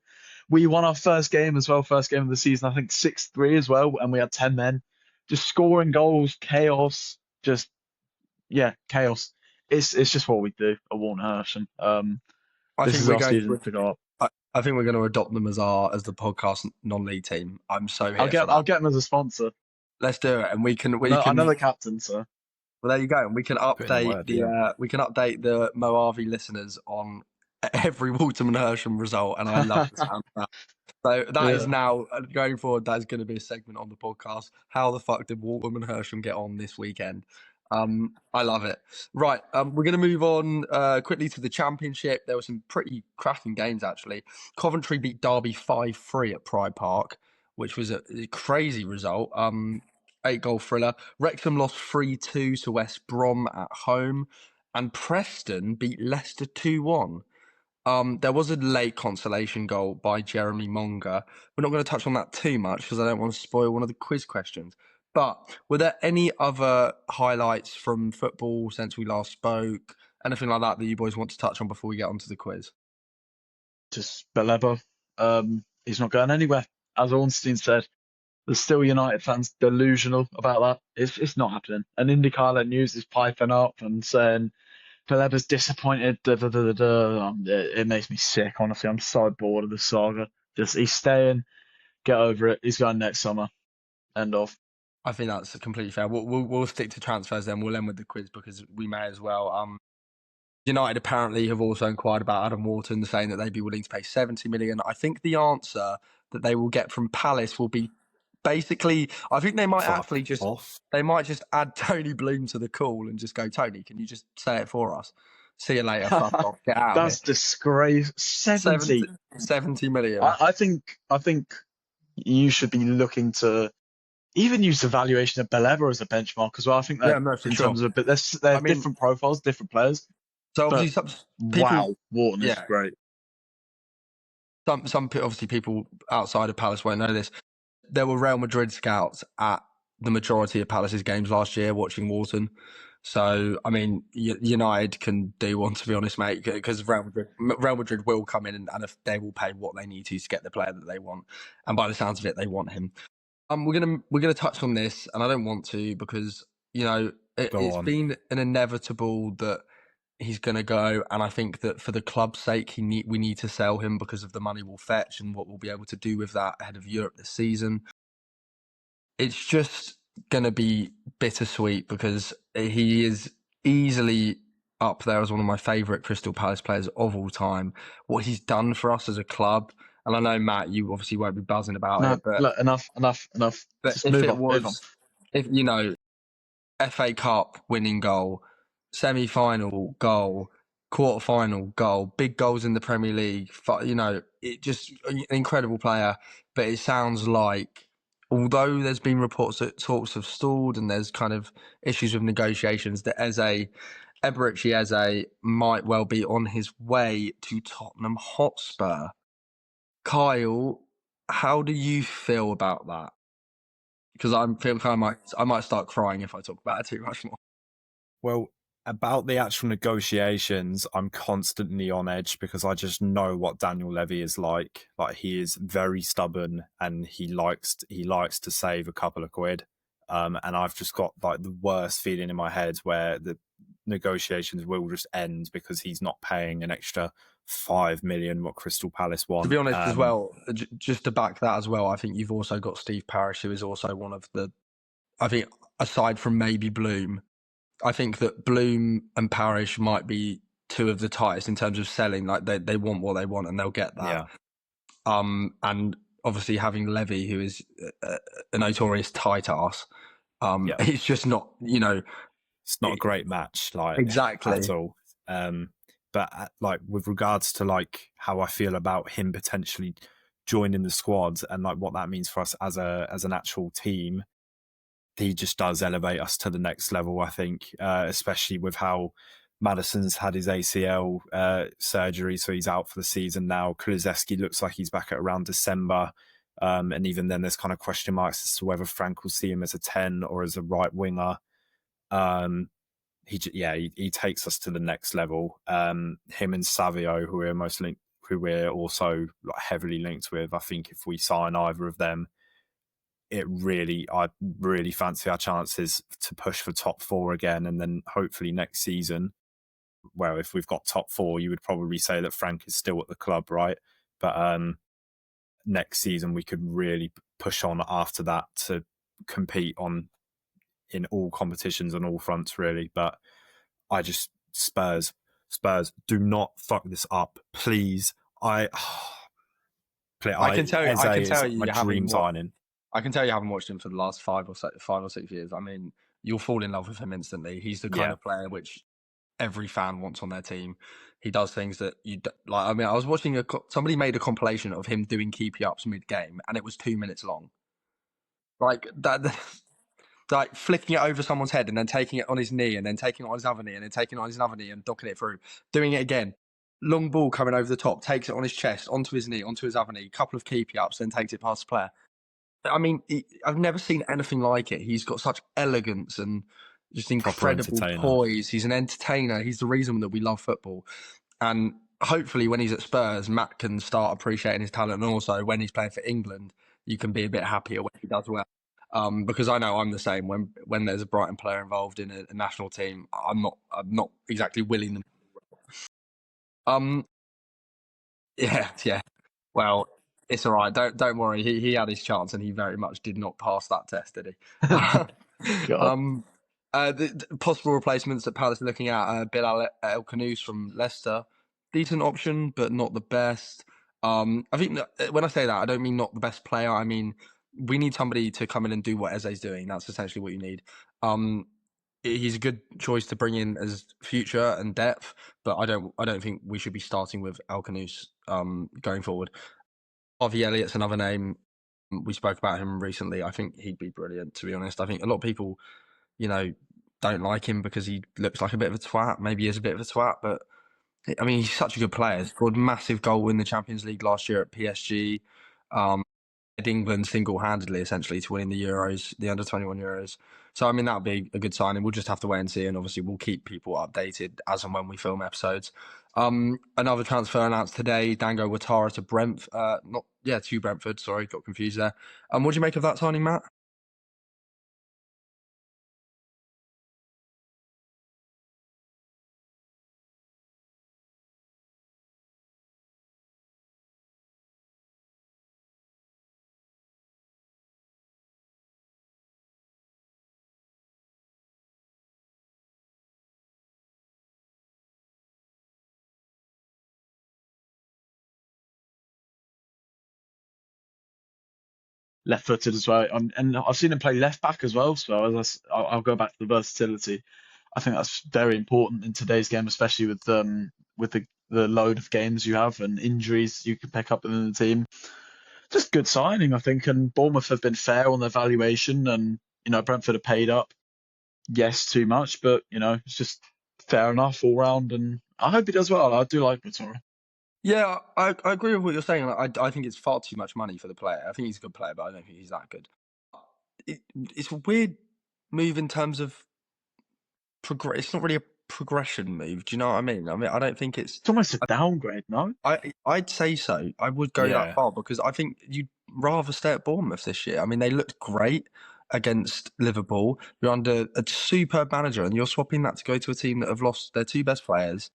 We won our first game as well, first game of the season, I think 6-3 as well, and we had 10 men. Just scoring goals, chaos, chaos. It's just what we do at Walton Hersham. This is our season to go up. I think we're going to adopt them as the podcast non-league team. I'm so here for that. I'll get them as a sponsor. Let's do it, and we can. I know the captain, so Well, there you go. And we can Put in the update word, yeah. we can update the Moavi listeners on every Waterman Hersham result, and I love the sound of that. So that is Yeah. now going forward. That is going to be a segment on the podcast. How the fuck did Waterman Hersham get on this weekend? I love it. Right, we're going to move on quickly to the Championship. There were some pretty cracking games actually. Coventry beat Derby 5-3 at Pride Park, which was a crazy result. 8-goal thriller. Wrexham lost 3-2 to West Brom at home, and Preston beat Leicester 2-1. There was a late consolation goal by Jeremy Monga. We're not going to touch on that too much because I don't want to spoil one of the quiz questions. But were there any other highlights from football since we last spoke? Anything like that you boys want to touch on before we get onto the quiz? Just Baleba. He's not going anywhere. As Ornstein said, there's still United fans delusional about that. It's not happening. And IndyCar News is piping up and saying Paleba's disappointed. Da, da, da, da, da. It makes me sick, honestly. I'm so bored of the saga. Just he's staying. Get over it. He's going next summer. End of. I think that's completely fair. We'll stick to transfers then. We'll end with the quiz because we may as well. United apparently have also inquired about Adam Wharton, saying that they'd be willing to pay 70 million. I think the answer that they will get from Palace will be basically, I think they might Fuck actually just off. they might just add Tony Bloom to the call and just go, Tony, can you just say it for us? See you later, fuck off, get out of That's here. disgrace. 70. 70 million. I think you should be looking to even use the valuation of Baleba as a benchmark as well. I think that No, for in sure. terms of, but they're different profiles, different players. So obviously But some people, wow, Wharton is yeah, great. obviously people outside of Palace won't know this. There were Real Madrid scouts at the majority of Palace's games last year watching Wharton. So, I mean, United can do one, to be honest, mate, because Real Madrid will come in and if they will pay what they need to get the player that they want. And by the sounds of it, they want him. We're gonna touch on this, and I don't want to because it's been an inevitable that he's gonna go, and I think that for the club's sake, we need to sell him because of the money we'll fetch and what we'll be able to do with that ahead of Europe this season. It's just gonna be bittersweet because he is easily up there as one of my favourite Crystal Palace players of all time. What he's done for us as a club, and I know Matt, you obviously won't be buzzing about No, it, but look, enough. but Just if move it on, move on. was, if FA Cup winning goal, semi-final goal, quarter-final goal, big goals in the Premier League, it just an incredible player. But it sounds like, although there's been reports that talks have stalled and there's kind of issues with negotiations, that Eberechi Eze might well be on his way to Tottenham Hotspur. Kyle, how do you feel about that? Because I feel like I might start crying if I talk about it too much more. Well, about the actual negotiations, I'm constantly on edge because I just know what Daniel Levy is like. Like he is very stubborn and he likes to save a couple of quid. And I've just got like the worst feeling in my head where the negotiations will just end because he's not paying an extra 5 million what Crystal Palace want. To be honest, as well, just to back that as well, I think you've also got Steve Parish, who is also one of the. I think aside from maybe Bloom, I think that Bloom and Parish might be two of the tightest in terms of selling. Like they want what they want and they'll get that. Yeah. And obviously having Levy, who is a notorious tight ass, it's just not. It's not a great match, like exactly at all. But like with regards to like how I feel about him potentially joining the squad and like what that means for us as an actual team, he just does elevate us to the next level. I think, especially with how Maddison's had his ACL surgery, so he's out for the season now. Kulusevski looks like he's back at around December. And even then, there's kind of question marks as to whether Frank will see him as a 10 or as a right winger. He takes us to the next level. Him and Savio, who we're also like heavily linked with. I think if we sign either of them, I really fancy our chances to push for top 4 again, and then hopefully next season. Well, if we've got top 4, you would probably say that Frank is still at the club, right? But next season we could really push on after that to compete on in all competitions on all fronts, really. But I just Spurs, do not fuck this up, please. I can tell you, Eze I can is tell you, my you dream haven't watched. signing. I can tell you haven't watched him for the last 5 or 6 years. I mean, you'll fall in love with him instantly. He's the kind Yeah. of player which every fan wants on their team. He does things that like. I mean, I was watching somebody made a compilation of him doing keepy ups mid game, and it was 2 minutes long. Like that, like flicking it over someone's head and then taking it on his knee and then taking it on his other knee and then taking it on his other knee and docking it through, doing it again. Long ball coming over the top, takes it on his chest, onto his knee, onto his other knee, couple of keepy ups, then takes it past the player. I mean, I've never seen anything like it. He's got such elegance and just incredible poise. He's an entertainer. He's the reason that we love football. And hopefully when he's at Spurs, Matt can start appreciating his talent. And also when he's playing for England, you can be a bit happier when he does well. Because I know I'm the same. When there's a Brighton player involved in a national team, I'm not exactly willing them. Yeah. Well, it's all right. Don't worry. He had his chance, and he very much did not pass that test, did he? God. The possible replacements that Palace are looking at: Bilal El Khanous from Leicester, decent option, but not the best. I think that, when I say that, I don't mean not the best player. I mean we need somebody to come in and do what Eze's doing. That's essentially what you need. He's a good choice to bring in as future and depth, but I don't think we should be starting with El Khanous going forward. Harvey Elliott's another name. We spoke about him recently. I think he'd be brilliant, to be honest. I think a lot of people, don't like him because he looks like a bit of a twat. Maybe he is a bit of a twat, but I mean, he's such a good player. He scored a massive goal in the Champions League last year at PSG. Led England single-handedly, essentially, to winning the Euros, the under-21 Euros. So, I mean, that would be a good signing. We'll just have to wait and see, and obviously we'll keep people updated as and when we film episodes. Another transfer announced today, Dango Ouattara to Brentford. Sorry, got confused there. What do you make of that signing, Matt? Left-footed as well, and I've seen him play left back as well. So I'll go back to the versatility. I think that's very important in today's game, especially with the load of games you have and injuries you can pick up within the team. Just good signing, I think. And Bournemouth have been fair on their valuation, and Brentford have paid up. Yes, too much, but it's just fair enough all round. And I hope he does well. I do like Ouattara. Yeah, I agree with what you're saying. I think it's far too much money for the player. I think he's a good player, but I don't think he's that good. It's a weird move in terms of progress. It's not really a progression move. Do you know what I mean? I mean, I don't think it's. It's almost a downgrade, no? I'd say so. I would go that far because I think you'd rather stay at Bournemouth this year. I mean, they looked great against Liverpool. You're under a superb manager, and you're swapping that to go to a team that have lost their two best players.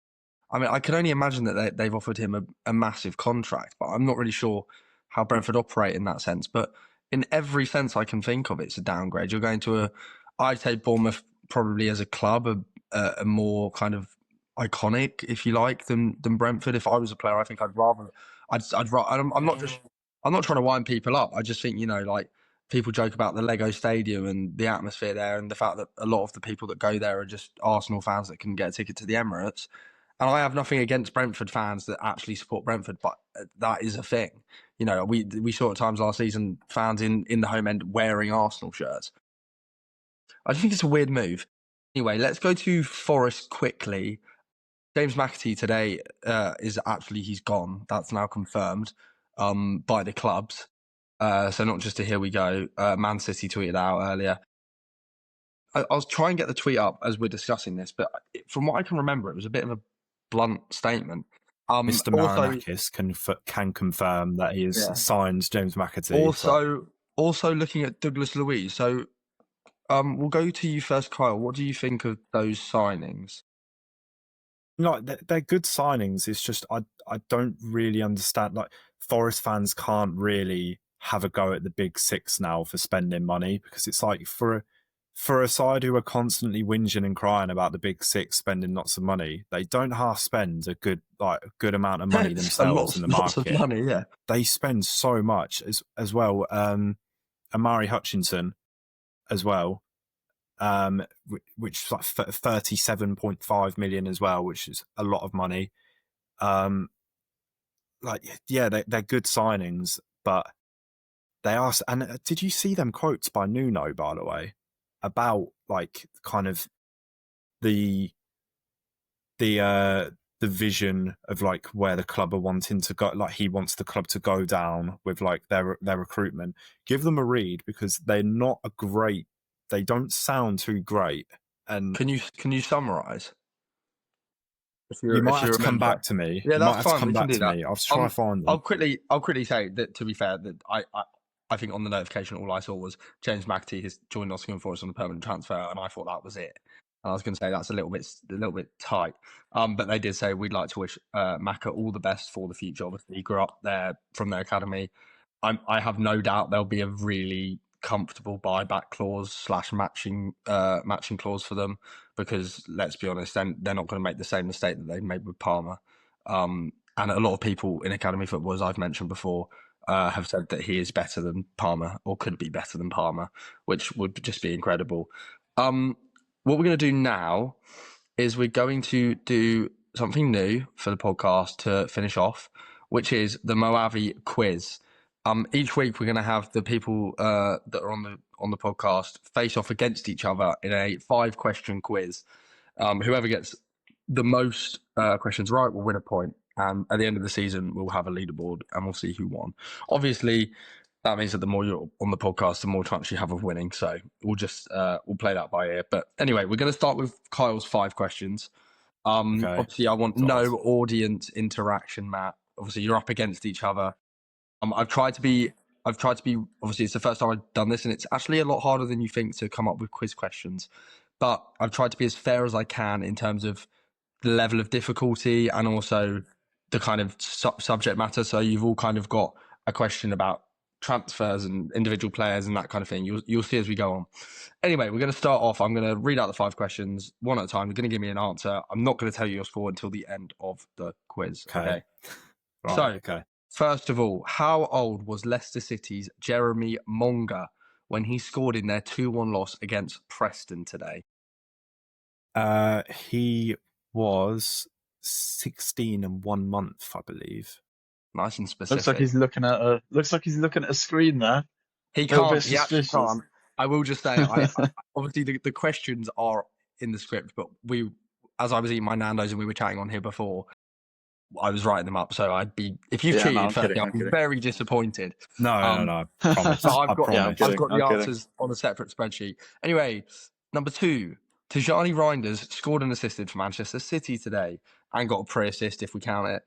I mean, I can only imagine that they've offered him a massive contract, but I'm not really sure how Brentford operate in that sense. But in every sense I can think of, it's a downgrade. You're going to I'd say Bournemouth probably as a club a more kind of iconic, if you like, than Brentford. If I was a player, I think I'm not trying to wind people up. I just think, like people joke about the Lego Stadium and the atmosphere there and the fact that a lot of the people that go there are just Arsenal fans that can get a ticket to the Emirates. And I have nothing against Brentford fans that actually support Brentford, but that is a thing. We saw at times last season fans in the home end wearing Arsenal shirts. I just think it's a weird move. Anyway, let's go to Forest quickly. James McAtee today he's gone. That's now confirmed by the clubs. So not just a here we go. Man City tweeted out earlier. I'll try and get the tweet up as we're discussing this, but from what I can remember, it was a bit of a blunt statement. Mr. Marinakis can confirm that he has signed James McAtee. Also looking at Douglas Luiz. So we'll go to you first, Kyle. What do you think of those signings? No, they're good signings. It's just I don't really understand. Like Forest fans can't really have a go at the big six now for spending money because it's like for for a side who are constantly whinging and crying about the big six spending lots of money, they don't half spend a good amount of money themselves in the lots of market. money, yeah. They spend so much as well. Amari Hutchinson as well, which is like 37.5 million as well, which is a lot of money. They're good signings, but they are. And did you see them quotes by Nuno, by the way, about like kind of the vision of like where the club are wanting to go? Like he wants the club to go down with like their recruitment. Give them a read because they're not a great. They don't sound too great. And Can you summarize? you might If you have to come remember. back to me. Yeah, You might that's have to fine. come We can back do to that. me. I'll try find them. I'll quickly say that, to be fair, that I think on the notification all I saw was James McAtee has joined Nottingham Forest on a permanent transfer, and I thought that was it. And I was going to say that's a little bit tight. But they did say we'd like to wish Maka all the best for the future. Obviously, he grew up there from their academy. I have no doubt there'll be a really comfortable buyback clause / matching clause for them, because let's be honest, they're not going to make the same mistake that they made with Palmer. And a lot of people in academy football, as I've mentioned before, have said that he is better than Palmer or could be better than Palmer, which would just be incredible. What we're going to do now is we're going to do something new for the podcast to finish off, which is the Moavi quiz. Each week we're going to have the people that are on the podcast face off against each other in a 5-question quiz. Whoever gets the most questions right will win a point. And at the end of the season, we'll have a leaderboard and we'll see who won. Obviously, that means that the more you're on the podcast, the more chance you have of winning. So we'll just we'll play that by ear. But anyway, we're going to start with Kyle's 5 questions. Okay. Obviously, I want no audience interaction, Matt. Obviously, you're up against each other. I've tried to be. Obviously, it's the first time I've done this, and it's actually a lot harder than you think to come up with quiz questions. But I've tried to be as fair as I can in terms of the level of difficulty and also the kind of subject matter. So you've all kind of got a question about transfers and individual players and that kind of thing. You'll see as we go on. Anyway, we're going to start off. I'm going to read out the 5 questions one at a time. You're going to give me an answer. I'm not going to tell you your score until the end of the quiz. Okay. Right, So, okay. First of all, how old was Leicester City's Jeremy Monga when he scored in their 2-1 loss against Preston today? He was 16 and 1 month, I believe. Nice and specific. Looks like he's looking at a screen there. He A little can't. bit He actually suspicious. can't. I will just say, obviously the questions are in the script, but as I was eating my Nando's and we were chatting on here before, I was writing them up. So if you've cheated, I'm kidding, I'd be very disappointed. No, I promise. So I've I got promise. I've got the I'm kidding. answers on a separate spreadsheet. Anyway, number 2, Tajani Reinders scored and assisted for Manchester City today and got a pre-assist if we count it.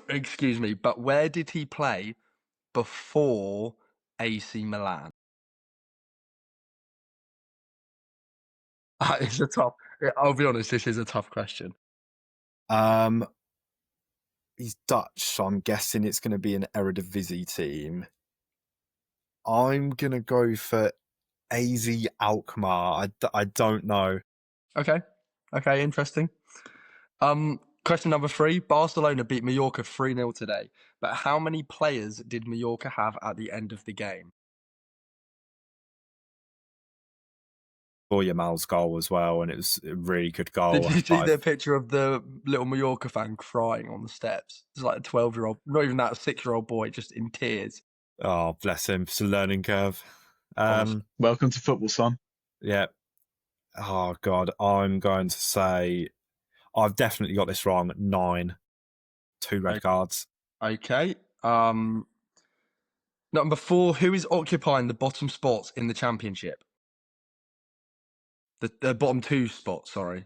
Excuse me, but where did he play before AC Milan? It's a tough. I'll be honest, this is a tough question. He's Dutch, so I'm guessing it's going to be an Eredivisie team. I'm going to go for AZ Alkmaar. I don't know. Okay, interesting. Question number 3. Barcelona beat Mallorca 3-0 today, but how many players did Mallorca have at the end of the game? Saw Yamal's goal as well, and it was a really good goal. Did you see the picture of the little Mallorca fan crying on the steps? It's like a 12-year-old, not even that, a 6-year-old boy just in tears. Oh, bless him. It's a learning curve. Welcome to football, son. Yeah. Oh, God. I'm going to say I've definitely got this wrong. 9. 2 red cards. Okay. Number 4, who is occupying the bottom spots in the championship? The bottom 2 spots, sorry.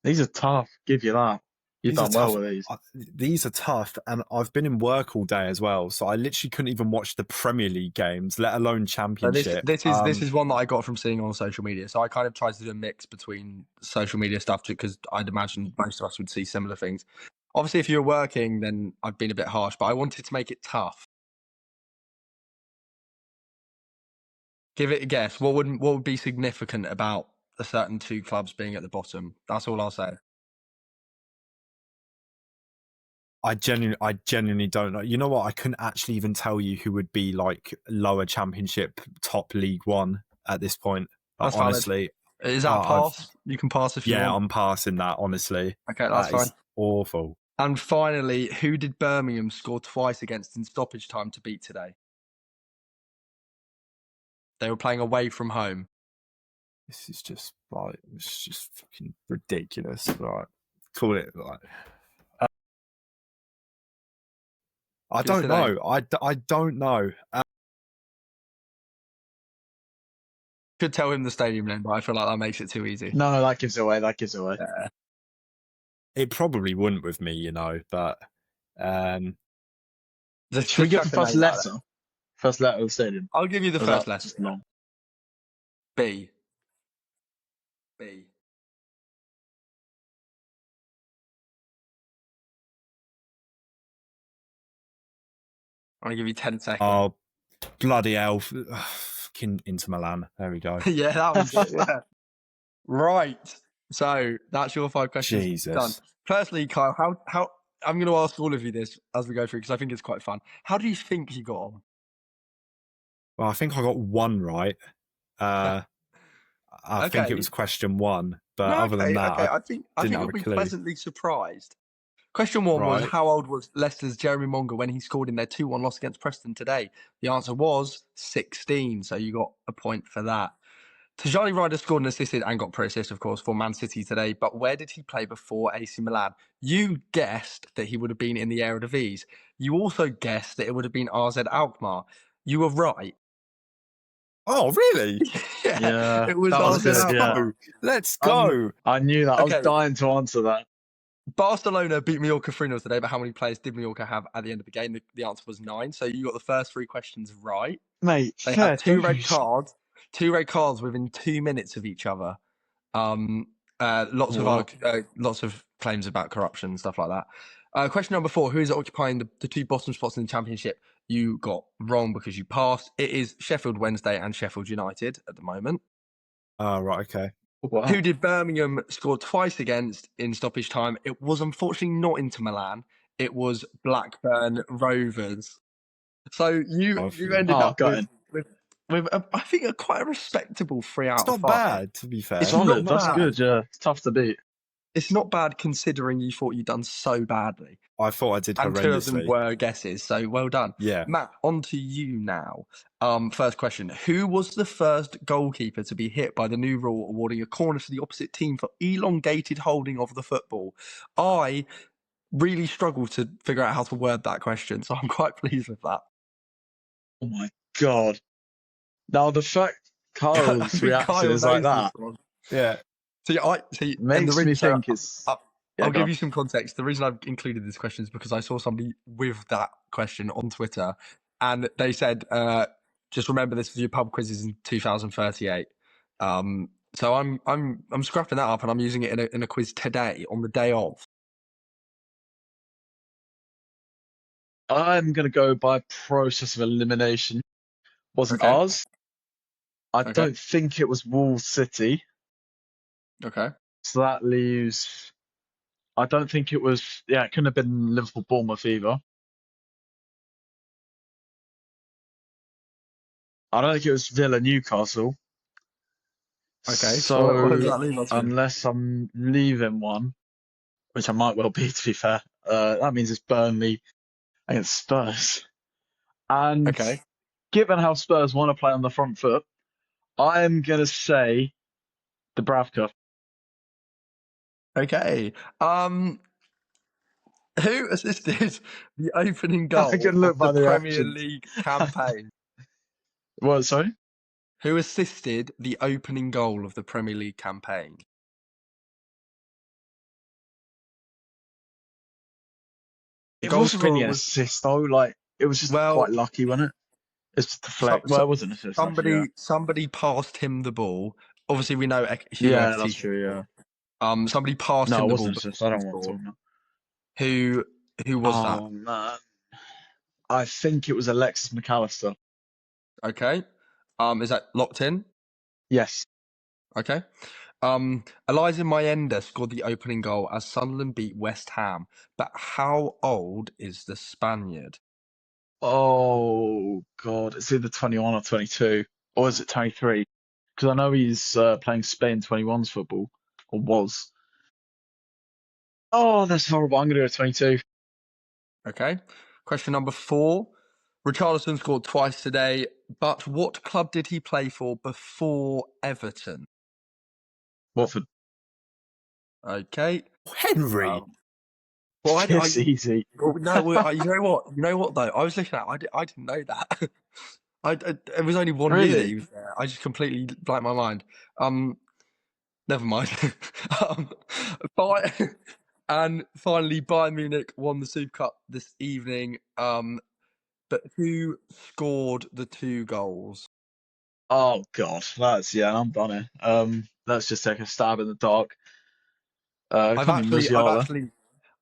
These are tough. Give you that. You've done well with these. These are tough, and I've been in work all day as well, so I literally couldn't even watch the Premier League games, let alone Championship. This is one that I got from seeing on social media. So I kind of tried to do a mix between social media stuff because I'd imagine most of us would see similar things. Obviously, if you're working, then I've been a bit harsh, but I wanted to make it tough. Give it a guess. What would be significant about a certain two clubs being at the bottom? That's all I'll say. I genuinely don't know. You know what? I couldn't actually even tell you who would be like lower Championship, top League One at this point. That's valid. Honestly, Is that a pass? You can pass if you want. Yeah, I'm passing that. Honestly, Okay, that's fine. Awful. And finally, who did Birmingham score twice against in stoppage time to beat today? They were playing away from home. This is just like, it's just fucking ridiculous. Like, call it like. I don't know. I don't know. Could tell him the stadium name, but I feel like that makes it too easy. No, that gives it away. Yeah. It probably wouldn't with me, but should we get the first letter? First letter of the stadium. I'll give you the first letter. Just long. B. I'm gonna give you 10 seconds. Oh, bloody hell. Fucking Inter Milan. There we go. Yeah, that was it. Yeah. Right. So that's your 5 questions. Jesus. Done. Firstly, Kyle, how I'm going to ask all of you this as we go through because I think it's quite fun. How do you think you got on? Well, I think I got one right. I think it was question 1, but other than that, I think you'll be pleasantly surprised. Question 1 was, how old was Leicester's Jeremy Monga when he scored in their 2-1 loss against Preston today? The answer was 16, so you got a point for that. Tajani Ryder scored and assisted and got pre-assist, of course, for Man City today, but where did he play before AC Milan? You guessed that he would have been in the Eredivisie. You also guessed that it would have been AZ Alkmaar. You were right. Oh, really? Yeah. It was AZ Alkmaar. Yeah. Let's go. I knew that. Okay. I was dying to answer that. Barcelona beat Mallorca 3-0 today, but how many players did Mallorca have at the end of the game? The answer was 9, so you got the first 3 questions right. Mate, they had 2 red cards. 2 red cards within 2 minutes of each other. Lots of claims about corruption and stuff like that. Question number 4: who is occupying the 2 bottom spots in the Championship? You got wrong because you passed. It is Sheffield Wednesday and Sheffield United at the moment. Oh, right, okay. Wow. Who did Birmingham score twice against in stoppage time? It was unfortunately not Inter Milan. It was Blackburn Rovers. So you ended up with I think quite a respectable 3 out of 5. It's not bad, to be fair. It's solid. That's good. Yeah, it's tough to beat. It's not bad considering you thought you'd done so badly. I thought I did horrendously. And 2 of them were guesses, so well done. Yeah. Matt, on to you now. First question. Who was the first goalkeeper to be hit by the new rule awarding a corner to the opposite team for elongated holding of the football? I really struggled to figure out how to word that question, so I'm quite pleased with that. Oh my God. Now, the fact Kyle's reaction is like that. Yeah. Makes me think it's... I'll give you some context. The reason I've included this question is because I saw somebody with that question on Twitter, and they said, "Just remember this for your pub quizzes in 2038." So I'm scrapping that up, and I'm using it in a quiz today on the day of. I'm going to go by process of elimination. Wasn't ours. I don't think it was Wolves City. Okay. So that leaves... I don't think it was... Yeah, it couldn't have been Liverpool Bournemouth either. I don't think it was Villa Newcastle. Okay. So what does that leave us with? Unless I'm leaving one, which I might well be, to be fair, that means it's Burnley against Spurs. And given how Spurs want to play on the front foot, I'm going to say Dubravka. Okay. Who assisted the opening goal of the Premier League campaign? What, sorry? Who assisted the opening goal of the Premier League campaign? It wasn't really an assist, though. Like, it was just quite lucky, wasn't it? It's just deflect. Well, it wasn't an assist. Somebody passed him the ball. Obviously, we know. Yeah, that's true. Yeah. Somebody passed him the ball. No, it wasn't an assist. I don't want to know. Who was that? Oh man, I think it was Alexis McAllister. Okay. Is that locked in? Yes. Okay. Eliza Mayenda scored the opening goal as Sunderland beat West Ham. But how old is the Spaniard? Oh God, it's either 21 or 22, or is it 23? Because I know he's playing Spain 21's football, or was. Oh, that's horrible. I'm gonna go 22. Okay. Question number 4. Richarlison scored twice today, but what club did he play for before Everton? Watford. Okay. Henry. Well, It's easy. well, no, you know what? You know what though? I was looking at. I didn't know that. It was only 1 year that Really? he was there. I just completely blanked my mind. Never mind. um, Bay- and finally, Bayern Munich won the Super Cup this evening. But who scored the 2 goals? Oh God, I'm done here. Let's just take a stab in the dark. It I've can't be actually, I've Musiala. actually,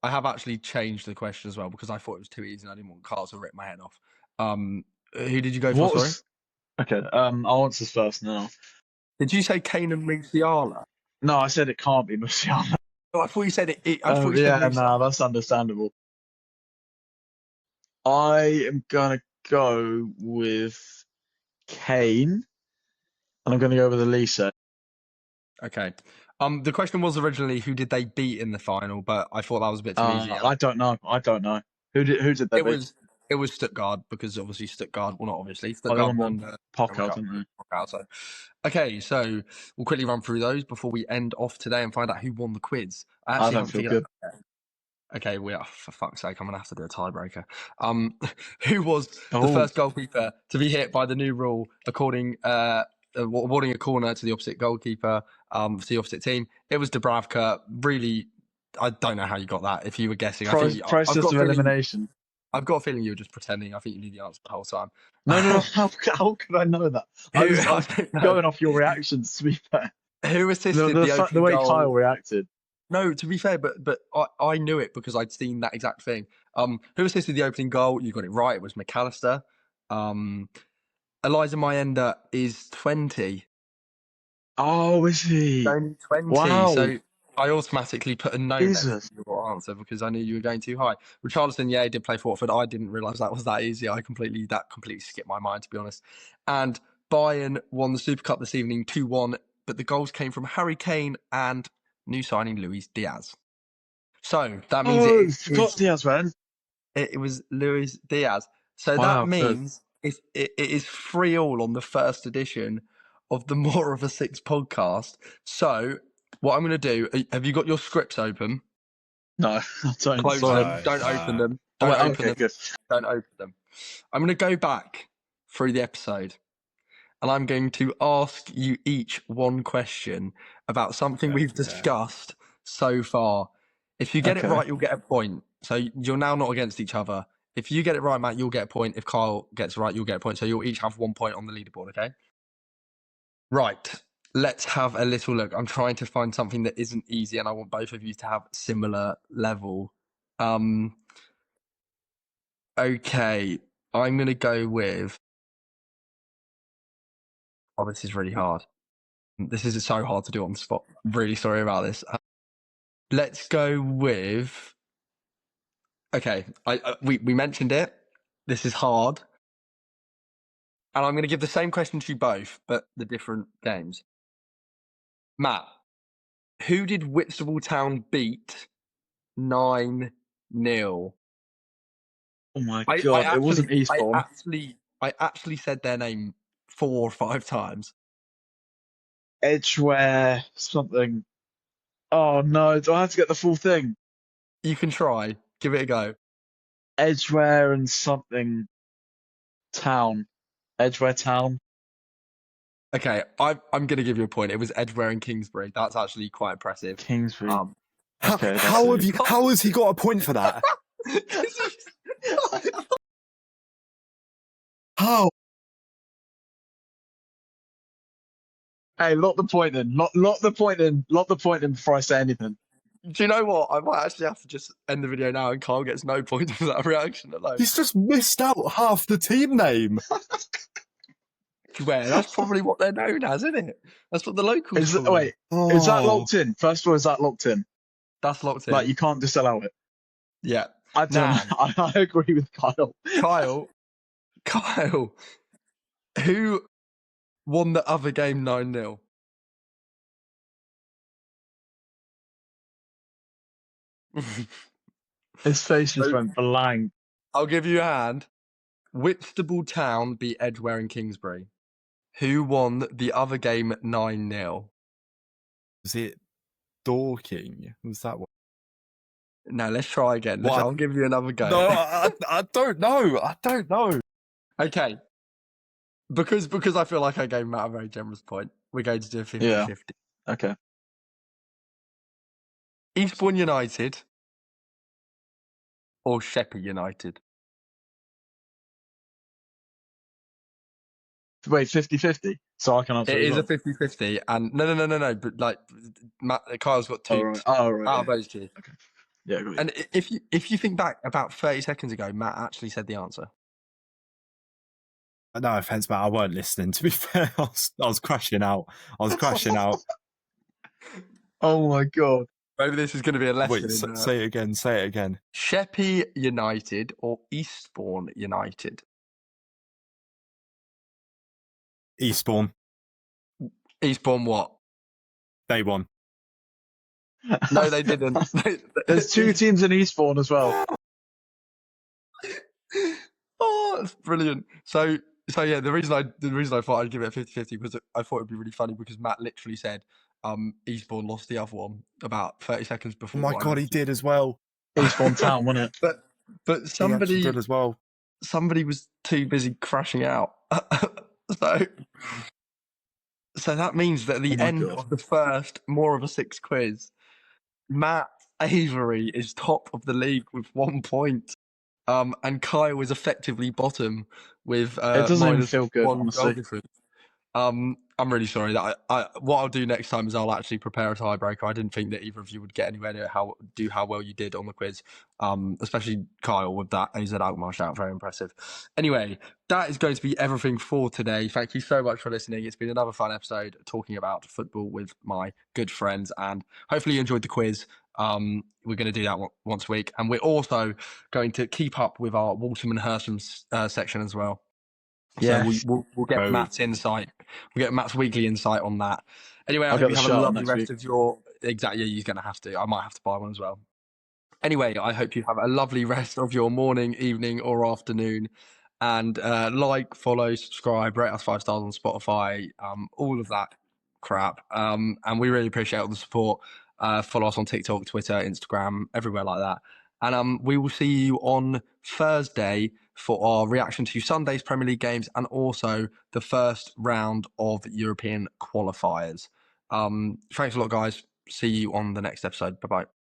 I have actually changed the question as well because I thought it was too easy and I didn't want Carl to rip my head off. Who did you go for? What Sorry, was? Okay. I'll answer this first now. did you say Kane and Musiala? No, I said it can't be Musiala. Oh, I thought you said it. I thought you said Yeah, Musiala. no, that's understandable. I am gonna go with Kane, and I'm gonna go with Elise. Okay. The question was originally who did they beat in the final, but I thought that was a bit too easy. I don't know. Who did they It beat? was Stuttgart because obviously Stuttgart. Well, not obviously Oh, they Stuttgart won the won the World Pokal, Cup. didn't they? So, okay, so we'll quickly run through those before we end off today and find out who won the quiz. I I actually don't haven't feel figured good. out. Okay, for fuck's sake, I'm gonna have to do a tiebreaker. Who was the Oh, first goalkeeper to be hit by the new rule, awarding a corner to the opposite goalkeeper, to the opposite team? It was Dubravka. Really, I don't know how you got that. If you were guessing, I think I've process got a of feeling. elimination. I've got a feeling you were just pretending. I think you knew the answer the whole time. No, no, no. How could I know that? I Who was I don't know. going off your reactions. To be fair, Who the assisted the, the fa- the opening way Kyle goal? reacted. No, to be fair, but I knew it because I'd seen that exact thing. Who assisted the opening goal? You got it right. It was McAllister. Eliza Mayenda is 20. Oh, is he? Only 20. Wow, So I automatically put a no next Jesus. to your answer because I knew you were going too high. Richarlison, yeah, he did play for Watford. I didn't realise that was that easy. That completely skipped my mind, to be honest. And Bayern won the Super Cup this evening 2-1, but the goals came from Harry Kane and new signing Luis Diaz. So that means Oh, forgot Diaz, man. it was Luis Diaz. So that Wow, good. means it is 3-3 on the first edition of the More of a Six podcast. So what I'm going to do, have you got your scripts open? No, I don't. Close Sorry. them. Don't open them. Oh, Don't wait, open okay, them. good. Don't open them. I'm going to go back through the episode and I'm going to ask you each one question about something we've discussed so far. If you get it Okay. right, you'll get a point. So you're now not against each other. If you get it right, Matt, you'll get a point. If Kyle gets it right, you'll get a point. So you'll each have 1 point on the leaderboard, okay? Right. Let's have a little look. I'm trying to find something that isn't easy and I want both of you to have similar level. Okay. I'm going to go with... Oh, this is really hard. This is so hard to do on the spot. I'm really sorry about this. Let's go with... Okay, we mentioned it. This is hard. And I'm going to give the same question to you both, but the different games. Matt, who did Whitstable Town beat 9-0? Oh my I God, it actually, wasn't Eastbourne. I actually said their name 4 or 5 times. Edgware something. Oh no, do I have to get the full thing? You can try. Give it a go. Edgware and something town. Edgware town. Okay, I'm going to give you a point. It was Edgware and Kingsbury. That's actually quite impressive. Kingsbury. Um, Okay, that's How it. how has he got a point for that? How? Hey, lock the point in. Lock the point in. Lock the point in before I say anything. Do you know what? I might actually have to just end the video now and Carl gets no points for that reaction alone. He's just missed out half the team name. Edgware. That's probably what they're known as, isn't it? That's what the locals Is call them. wait, is that locked in? First of all, is that locked in? That's locked Like in. you can't disallow it. Yeah. I don't know. Now, I agree with Kyle. Kyle, who won the other game 9-0? His face just went blank. I'll give you a hand. Whitstable Town beat Edgware and Kingsbury. Who won the other game 9-0? Was it Dorking? Was that one? Now let's try again. What? I'll give you another go. No, I don't know. I don't know. Okay. Because I feel like I gave Matt a very generous point, we're going to do a 50-50. Yeah. Okay. Eastbourne United or Sheppey United? Wait, 50-50? So I can answer It as is a well. 50-50. And no. But like, Kyle's got two Oh, right. out of those two. Okay. Yeah, I got you. And if you think back about 30 seconds ago, Matt actually said the answer. No offense, Matt. I weren't listening. To be fair, I was crashing out. Oh my god. Maybe this is going to be a lesson. Wait, say it again. Say it again. Sheppey United or Eastbourne United? Eastbourne. Eastbourne what? They won. No, they didn't. There's two teams in Eastbourne as well. Oh, that's brilliant. So yeah, the reason I thought I'd give it a 50-50 was I thought it'd be really funny because Matt literally said Eastbourne lost the other one about 30 seconds Oh before. my god, he did as well. Eastbourne Town, wasn't it? But somebody He did as well. Somebody was too busy crashing out. So that means that at the end of the first More of a Six quiz, Matt Avery is top of the league with 1 point. And Kyle is effectively bottom with It doesn't even feel good, one honestly. goal difference. I'm really sorry that what I'll do next time is I'll actually prepare a tiebreaker. I didn't think that either of you would get anywhere near how well you did on the quiz. Especially Kyle with that AZ Alkmaar shout, very impressive. Anyway, that is going to be everything for today. Thank you so much for listening. It's been another fun episode talking about football with my good friends, and hopefully you enjoyed the quiz. We're going to do that once a week, and we're also going to keep up with our Waltham and Hersham section as well. Yes. So we'll get Matt's insight. We'll get Matt's weekly insight on that. Anyway, I hope you have a lovely rest of your... Exactly, you're going to have to. I might have to buy one as well. Anyway, I hope you have a lovely rest of your morning, evening or afternoon. And like, follow, subscribe, rate us 5 stars on Spotify, all of that crap. And we really appreciate all the support. Follow us on TikTok, Twitter, Instagram, everywhere like that. And we will see you on Thursday for our reaction to Sunday's Premier League games and also the first round of European qualifiers. Thanks a lot, guys. See you on the next episode. Bye-bye.